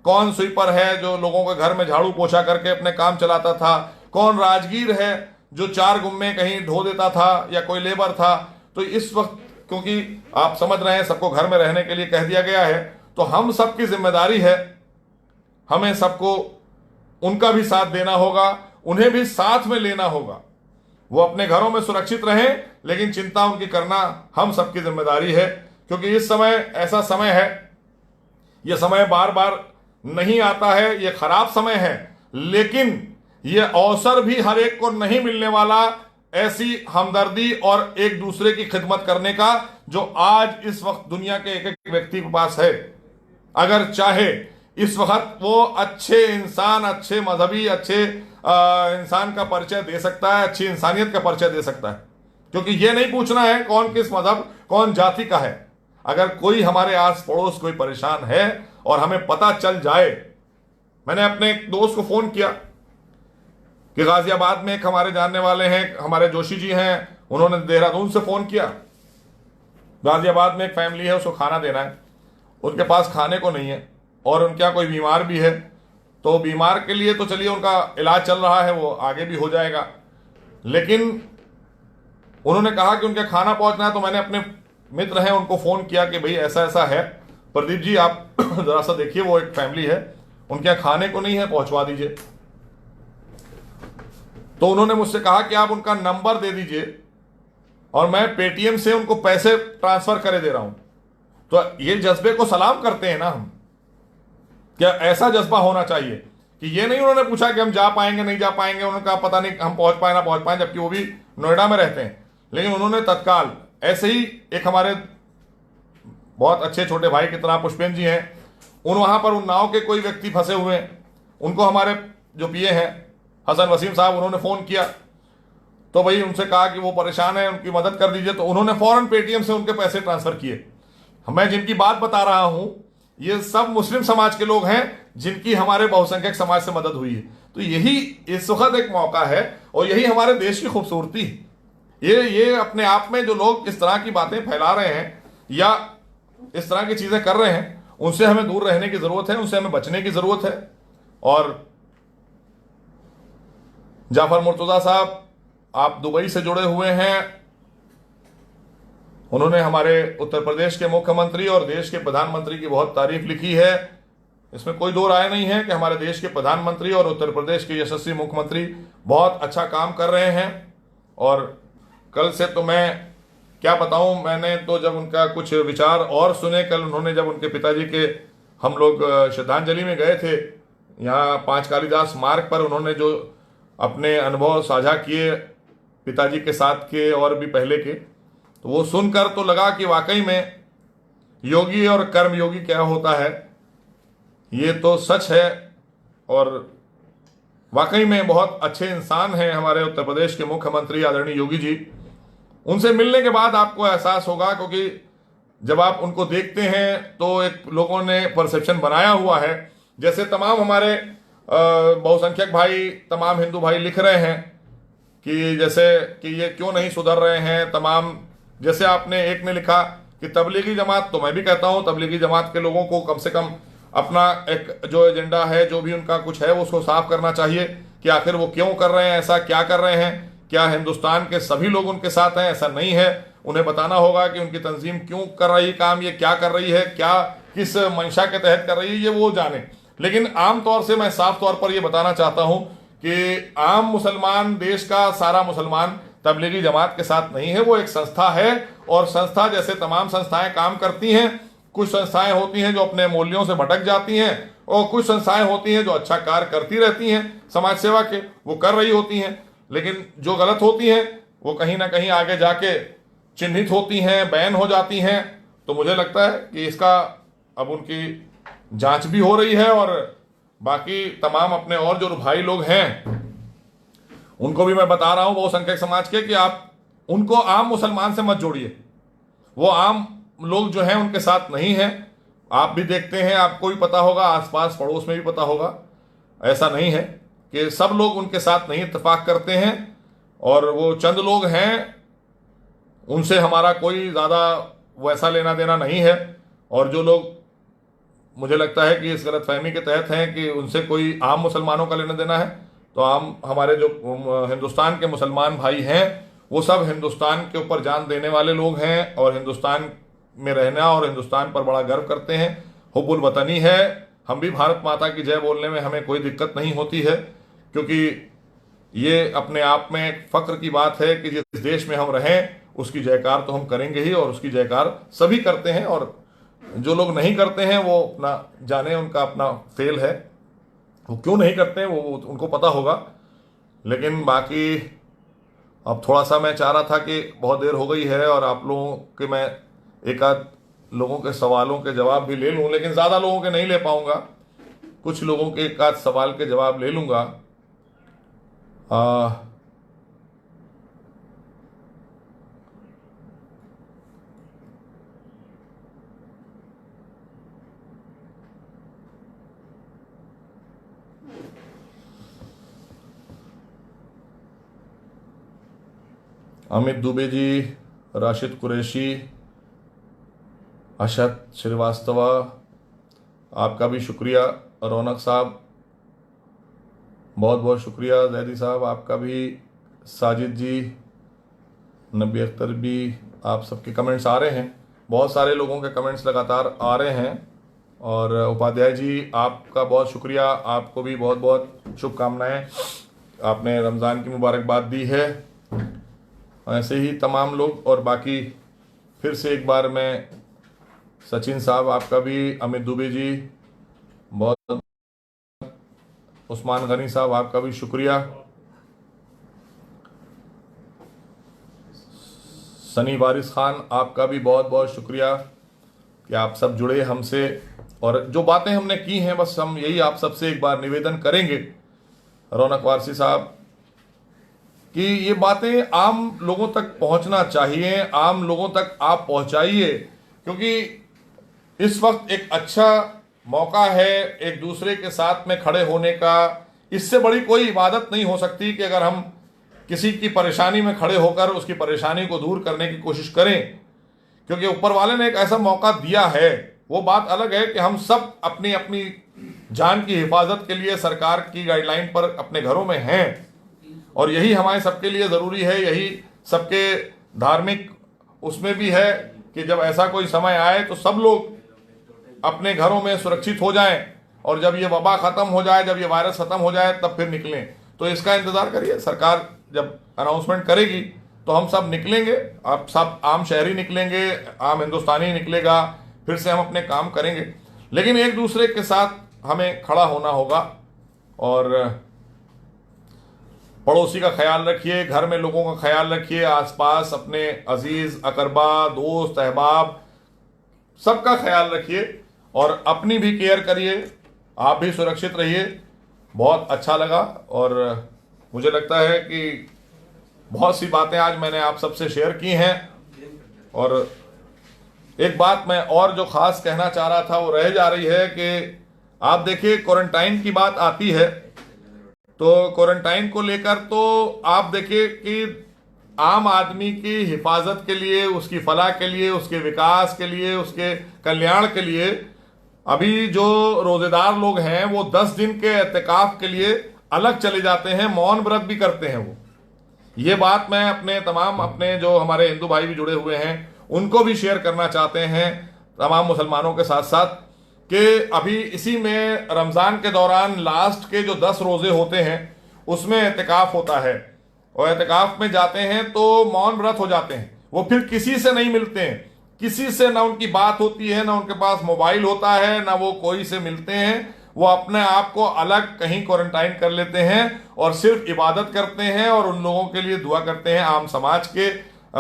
कौन स्वीपर है जो लोगों के घर में झाड़ू पोछा करके अपने काम चलाता था, कौन राजगीर है जो 4 गुम्मे कहीं ढो देता था, या कोई लेबर था। तो इस वक्त क्योंकि आप समझ रहे हैं सबको घर में रहने के लिए कह दिया गया है, तो हम सबकी जिम्मेदारी है, हमें सबको उनका भी साथ देना होगा, उन्हें भी साथ में लेना होगा। वो अपने घरों में सुरक्षित रहें, लेकिन चिंता उनकी करना हम सबकी जिम्मेदारी है, क्योंकि इस समय ऐसा समय है, यह समय बार बार नहीं आता है, यह खराब समय है, लेकिन यह अवसर भी हर एक को नहीं मिलने वाला, ऐसी हमदर्दी और एक दूसरे की खिदमत करने का, जो आज इस वक्त दुनिया के एक एक व्यक्ति के पास है। अगर चाहे इस वक्त वो अच्छे इंसान, अच्छे मजहबी, अच्छे इंसान का परिचय दे सकता है, अच्छी इंसानियत का परिचय दे सकता है, क्योंकि ये नहीं पूछना है कौन किस मजहब, कौन जाति का है। अगर कोई हमारे आस पड़ोस कोई परेशान है और हमें पता चल जाए, मैंने अपने एक दोस्त को फोन किया कि गाजियाबाद में एक हमारे जानने वाले हैं, हमारे जोशी जी हैं, उन्होंने देहरादून से फोन किया, गाजियाबाद में एक फैमिली है, उसको खाना देना है, उनके पास खाने को नहीं है, और उनके यहाँ कोई बीमार भी है। तो बीमार के लिए तो चलिए उनका इलाज चल रहा है, वो आगे भी हो जाएगा, लेकिन उन्होंने कहा कि उनके खाना पहुंचना है। तो मैंने अपने मित्र हैं उनको फ़ोन किया कि भाई ऐसा ऐसा है, प्रदीप जी आप ज़रा सा देखिए, वो एक फैमिली है, उनके यहाँ खाने को नहीं है, पहुंचवा दीजिए। तो उन्होंने मुझसे कहा कि आप उनका नंबर दे दीजिए और मैं पेटीएम से उनको पैसे ट्रांसफ़र करे दे रहा हूं। तो ये जज्बे को सलाम करते हैं ना हम, क्या ऐसा जज्बा होना चाहिए कि ये नहीं उन्होंने पूछा कि हम जा पाएंगे नहीं जा पाएंगे, उन्होंने कहा पता नहीं हम पहुंच पाए ना पहुंच पाए, जबकि वो भी नोएडा में रहते हैं, लेकिन उन्होंने तत्काल ऐसे ही, एक हमारे बहुत अच्छे छोटे भाई की तरह पुष्पेंद्र जी हैं, वहां पर उन्नाव के कोई व्यक्ति फंसे हुए हैं, उनको हमारे जो पीए हैं हसन वसीम साहब, उन्होंने फ़ोन किया, तो भाई उनसे कहा कि वो परेशान है, उनकी मदद कर दीजिए। तो उन्होंने फ़ौरन पेटीएम से उनके पैसे ट्रांसफ़र किए। मैं जिनकी बात बता रहा हूं ये सब मुस्लिम समाज के लोग हैं जिनकी हमारे बहुसंख्यक समाज से मदद हुई है। तो यही इस वक्त एक मौका है और यही हमारे देश की खूबसूरती है। ये अपने आप में जो लोग इस तरह की बातें फैला रहे हैं या इस तरह की चीज़ें कर रहे हैं, उनसे हमें दूर रहने की ज़रूरत है, उनसे हमें बचने की ज़रूरत है। और जाफर मुर्तज़ा साहब, आप दुबई से जुड़े हुए हैं, उन्होंने हमारे उत्तर प्रदेश के मुख्यमंत्री और देश के प्रधानमंत्री की बहुत तारीफ लिखी है। इसमें कोई दो राय नहीं है कि हमारे देश के प्रधानमंत्री और उत्तर प्रदेश के यशस्वी मुख्यमंत्री बहुत अच्छा काम कर रहे हैं। और कल से तो मैं क्या बताऊं, मैंने तो जब उनका कुछ विचार और सुने, कल उन्होंने जब उनके पिताजी के हम लोग श्रद्धांजलि में गए थे, यहाँ 5 कालिदास मार्ग पर उन्होंने जो अपने अनुभव साझा किए पिताजी के साथ के और भी पहले के, तो वो सुनकर तो लगा कि वाकई में योगी और कर्मयोगी क्या होता है, ये तो सच है। और वाकई में बहुत अच्छे इंसान हैं हमारे उत्तर प्रदेश के मुख्यमंत्री आदरणीय योगी जी। उनसे मिलने के बाद आपको एहसास होगा, क्योंकि जब आप उनको देखते हैं तो एक लोगों ने परसेप्शन बनाया हुआ है, जैसे तमाम हमारे बहुसंख्यक भाई, तमाम हिंदू भाई लिख रहे हैं कि जैसे कि ये क्यों नहीं सुधर रहे हैं तमाम, जैसे आपने एक ने लिखा कि तबलीगी जमात, तो मैं भी कहता हूं तबलीगी जमात के लोगों को कम से कम अपना एक जो एजेंडा है, जो भी उनका कुछ है, वो उसको साफ करना चाहिए कि आखिर वो क्यों कर रहे हैं, ऐसा क्या कर रहे हैं। क्या हिंदुस्तान के सभी लोग उनके साथ हैं? ऐसा नहीं है। उन्हें बताना होगा कि उनकी तंजीम क्यों कर रही है काम, ये क्या कर रही है, क्या किस मंशा के तहत कर रही है, ये वो जाने। लेकिन आम तौर से मैं साफ तौर पर ये बताना चाहता हूं कि आम मुसलमान, देश का सारा मुसलमान तबलीगी जमात के साथ नहीं है। वो एक संस्था है और संस्था जैसे तमाम संस्थाएं काम करती हैं। कुछ संस्थाएं होती हैं जो अपने मूल्यों से भटक जाती हैं और कुछ संस्थाएं होती हैं जो अच्छा कार्य करती रहती हैं, समाज सेवा के वो कर रही होती हैं। लेकिन जो गलत होती हैं वो कहीं ना कहीं आगे जाके चिन्हित होती हैं, बैन हो जाती हैं। तो मुझे लगता है कि इसका अब उनकी जांच भी हो रही है और बाकी तमाम अपने और जो भाई लोग हैं उनको भी मैं बता रहा हूं, बहुसंख्यक समाज के, कि आप उनको आम मुसलमान से मत जोड़िए। वो आम लोग जो हैं उनके साथ नहीं हैं। आप भी देखते हैं, आपको भी पता होगा, आसपास पड़ोस में भी पता होगा। ऐसा नहीं है कि सब लोग उनके साथ नहीं इत्तेफाक करते हैं और वो चंद लोग हैं, उनसे हमारा कोई ज़्यादा वैसा लेना देना नहीं है। और जो लोग मुझे लगता है कि इस गलतफहमी के तहत हैं कि उनसे कोई आम मुसलमानों का लेना देना है, तो आम हमारे जो हिंदुस्तान के मुसलमान भाई हैं वो सब हिंदुस्तान के ऊपर जान देने वाले लोग हैं और हिंदुस्तान में रहना और हिंदुस्तान पर बड़ा गर्व करते हैं। हुब्बुल वतनी है। हम भी भारत माता की जय बोलने में हमें कोई दिक्कत नहीं होती है, क्योंकि ये अपने आप में एक फख्र की बात है कि जिस देश में हम रहें उसकी जयकार तो हम करेंगे ही, और उसकी जयकार सभी करते हैं। और जो लोग नहीं करते हैं वो अपना जाने, उनका अपना फेल है, वो क्यों नहीं करते हैं वो उनको पता होगा। लेकिन बाकी अब थोड़ा सा मैं चाह रहा था कि बहुत देर हो गई है और आप लोगों के मैं एक आध लोगों के सवालों के जवाब भी ले लूं, लेकिन ज़्यादा लोगों के नहीं ले पाऊंगा। कुछ लोगों के एक आध सवाल के जवाब ले लूंगा। अमित दुबे जी, राशिद कुरैशी, अशद श्रीवास्तव, आपका भी शुक्रिया। रौनक साहब बहुत बहुत शुक्रिया। जैदी साहब आपका भी। साजिद जी, नबी अख्तर भी, आप सबके कमेंट्स आ रहे हैं। बहुत सारे लोगों के कमेंट्स लगातार आ रहे हैं। और उपाध्याय जी आपका बहुत शुक्रिया, आपको भी बहुत बहुत शुभकामनाएं। आपने रमज़ान की मुबारकबाद दी है। ऐसे ही तमाम लोग। और बाकी फिर से एक बार मैं, सचिन साहब आपका भी, अमित दुबे जी बहुत, उस्मान गनी साहब आपका भी शुक्रिया। सनी वारिस खान आपका भी बहुत बहुत शुक्रिया कि आप सब जुड़े हमसे। और जो बातें हमने की हैं बस हम यही आप सबसे एक बार निवेदन करेंगे, रौनक वारसी साहब, कि ये बातें आम लोगों तक पहुंचना चाहिए। आम लोगों तक आप पहुंचाइए, क्योंकि इस वक्त एक अच्छा मौका है एक दूसरे के साथ में खड़े होने का। इससे बड़ी कोई इबादत नहीं हो सकती कि अगर हम किसी की परेशानी में खड़े होकर उसकी परेशानी को दूर करने की कोशिश करें, क्योंकि ऊपर वाले ने एक ऐसा मौका दिया है। वो बात अलग है कि हम सब अपनी अपनी जान की हिफाजत के लिए सरकार की गाइडलाइन पर अपने घरों में हैं, और यही हमारे सबके लिए ज़रूरी है। यही सबके धार्मिक उसमें भी है कि जब ऐसा कोई समय आए तो सब लोग अपने घरों में सुरक्षित हो जाएं, और जब ये वबा ख़त्म हो जाए, जब ये वायरस ख़त्म हो जाए, तब फिर निकलें। तो इसका इंतज़ार करिए। सरकार जब अनाउंसमेंट करेगी तो हम सब निकलेंगे, आप सब आम शहरी निकलेंगे, आम हिंदुस्तानी निकलेगा, फिर से हम अपने काम करेंगे। लेकिन एक दूसरे के साथ हमें खड़ा होना होगा। और पड़ोसी का ख्याल रखिए, घर में लोगों का ख्याल रखिए, आसपास अपने अजीज़ अकरबा, दोस्त अहबाब सबका ख्याल रखिए, और अपनी भी केयर करिए। आप भी सुरक्षित रहिए। बहुत अच्छा लगा, और मुझे लगता है कि बहुत सी बातें आज मैंने आप सबसे शेयर की हैं। और एक बात मैं और जो ख़ास कहना चाह रहा था वो रह जा रही है कि आप देखिए, क्वारंटाइन की बात आती है तो क्वारंटाइन को लेकर तो आप देखिए कि आम आदमी की हिफाजत के लिए, उसकी फलाह के लिए, उसके विकास के लिए, उसके कल्याण के लिए अभी जो रोजेदार लोग हैं वो 10 दिन के एहतिकाफ के लिए अलग चले जाते हैं, मौन व्रत भी करते हैं वो। ये बात मैं अपने जो हमारे हिंदू भाई भी जुड़े हुए हैं उनको भी शेयर करना चाहते हैं, तमाम मुसलमानों के साथ साथ, कि अभी इसी में रमज़ान के दौरान लास्ट के जो 10 रोज़े होते हैं उसमें एहतिकाफ होता है, और एहतिकाफ में जाते हैं तो मौन व्रत हो जाते हैं। वो फिर किसी से नहीं मिलते हैं, किसी से ना उनकी बात होती है, ना उनके पास मोबाइल होता है, ना वो कोई से मिलते हैं। वो अपने आप को अलग कहीं क्वारंटाइन कर लेते हैं और सिर्फ इबादत करते हैं और उन लोगों के लिए दुआ करते हैं, आम समाज के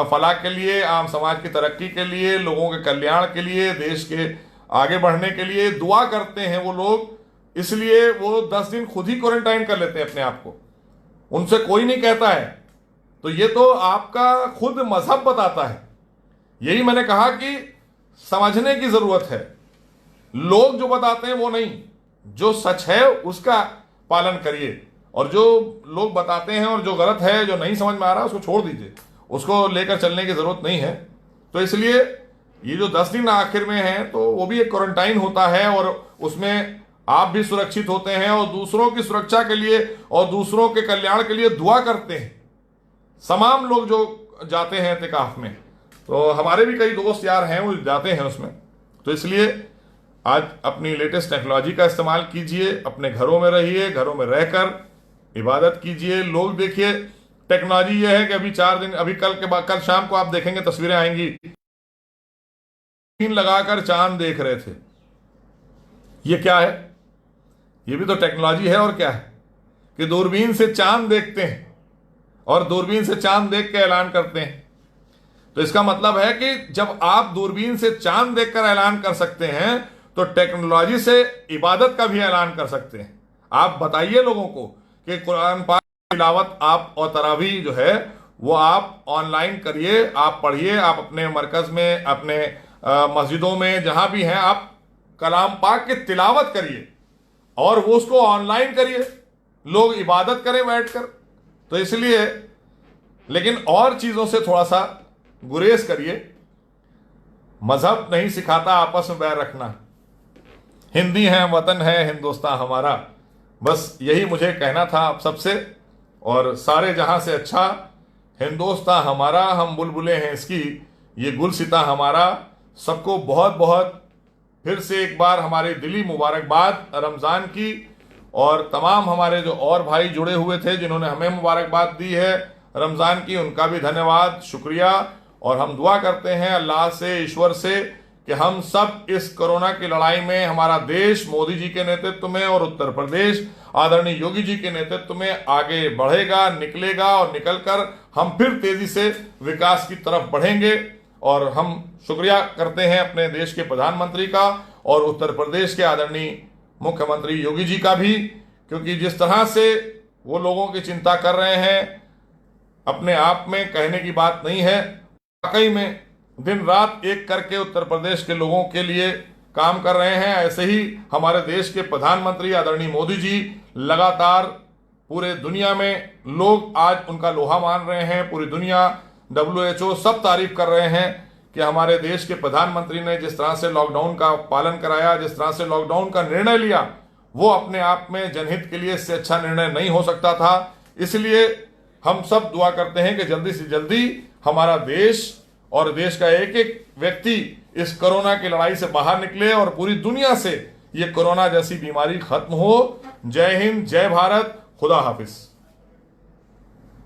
फलाह के लिए, आम समाज की तरक्की के लिए, लोगों के कल्याण के लिए, देश के आगे बढ़ने के लिए दुआ करते हैं वो लोग। इसलिए वो 10 दिन खुद ही क्वारंटाइन कर लेते हैं अपने आप को, उनसे कोई नहीं कहता है। तो ये तो आपका खुद मजहब बताता है। यही मैंने कहा कि समझने की जरूरत है, लोग जो बताते हैं वो नहीं, जो सच है उसका पालन करिए, और जो लोग बताते हैं और जो गलत है, जो नहीं समझ में आ रहा है, उसको छोड़ दीजिए, उसको लेकर चलने की जरूरत नहीं है। तो इसलिए ये जो 10 दिन आखिर में है तो वो भी एक क्वारंटाइन होता है, और उसमें आप भी सुरक्षित होते हैं और दूसरों की सुरक्षा के लिए और दूसरों के कल्याण के लिए दुआ करते हैं तमाम लोग जो जाते हैं एहतिकाफ में। तो हमारे भी कई दोस्त यार हैं वो जाते हैं उसमें। तो इसलिए आज अपनी लेटेस्ट टेक्नोलॉजी का इस्तेमाल कीजिए, अपने घरों में रहिए, घरों में रहकर इबादत कीजिए। लोग देखिए, टेक्नोलॉजी ये है कि अभी 4 दिन, अभी कल शाम को आप देखेंगे तस्वीरें आएंगी, लगाकर चांद देख रहे थे। ये क्या है? ये भी तो टेक्नोलॉजी है। और क्या है कि दूरबीन से चांद देखते हैं और दूरबीन से चांद देख के ऐलान करते हैं। तो इसका मतलब है कि जब आप दूरबीन से चांद देखकर ऐलान कर सकते हैं तो टेक्नोलॉजी से इबादत का भी ऐलान कर सकते हैं। आप बताइए लोगों को कि कुरान पाक की तिलावत आप और तरावी जो है वो आप ऑनलाइन करिए, आप पढ़िए, आप अपने मरकज में, अपने मस्जिदों में जहां भी हैं, आप कलाम पाक की तिलावत करिए और वो उसको ऑनलाइन करिए, लोग इबादत करें बैठकर। तो इसलिए, लेकिन और चीजों से थोड़ा सा गुरेज करिए। मजहब नहीं सिखाता आपस में बैर रखना। हिंदी है, वतन है हिंदुस्तान हमारा। बस यही मुझे कहना था आप सबसे। और सारे जहां से अच्छा हिंदुस्तान हमारा, हम बुलबुलें हैं इसकी, ये गुलसिता हमारा। सबको बहुत बहुत फिर से एक बार हमारे दिली मुबारकबाद रमज़ान की। और तमाम हमारे जो और भाई जुड़े हुए थे जिन्होंने हमें मुबारकबाद दी है रमज़ान की, उनका भी धन्यवाद, शुक्रिया। और हम दुआ करते हैं अल्लाह से, ईश्वर से, कि हम सब इस कोरोना की लड़ाई में, हमारा देश मोदी जी के नेतृत्व में और उत्तर प्रदेश आदरणीय योगी जी के नेतृत्व में आगे बढ़ेगा, निकलेगा, और निकलकर हम फिर तेजी से विकास की तरफ बढ़ेंगे। और हम शुक्रिया करते हैं अपने देश के प्रधानमंत्री का और उत्तर प्रदेश के आदरणीय मुख्यमंत्री योगी जी का भी, क्योंकि जिस तरह से वो लोगों की चिंता कर रहे हैं, अपने आप में कहने की बात नहीं है, वाकई में दिन रात एक करके उत्तर प्रदेश के लोगों के लिए काम कर रहे हैं। ऐसे ही हमारे देश के प्रधानमंत्री आदरणीय मोदी जी लगातार पूरे दुनिया में लोग आज उनका लोहा मान रहे हैं। पूरी दुनिया, WHO सब तारीफ कर रहे हैं कि हमारे देश के प्रधानमंत्री ने जिस तरह से लॉकडाउन का पालन कराया, जिस तरह से लॉकडाउन का निर्णय लिया, वो अपने आप में जनहित के लिए इससे अच्छा निर्णय नहीं हो सकता था। इसलिए हम सब दुआ करते हैं कि जल्दी से जल्दी हमारा देश और देश का एक एक व्यक्ति इस कोरोना की लड़ाई से बाहर निकले और पूरी दुनिया से ये कोरोना जैसी बीमारी खत्म हो। जय हिंद, जय भारत, खुदा हाफिज।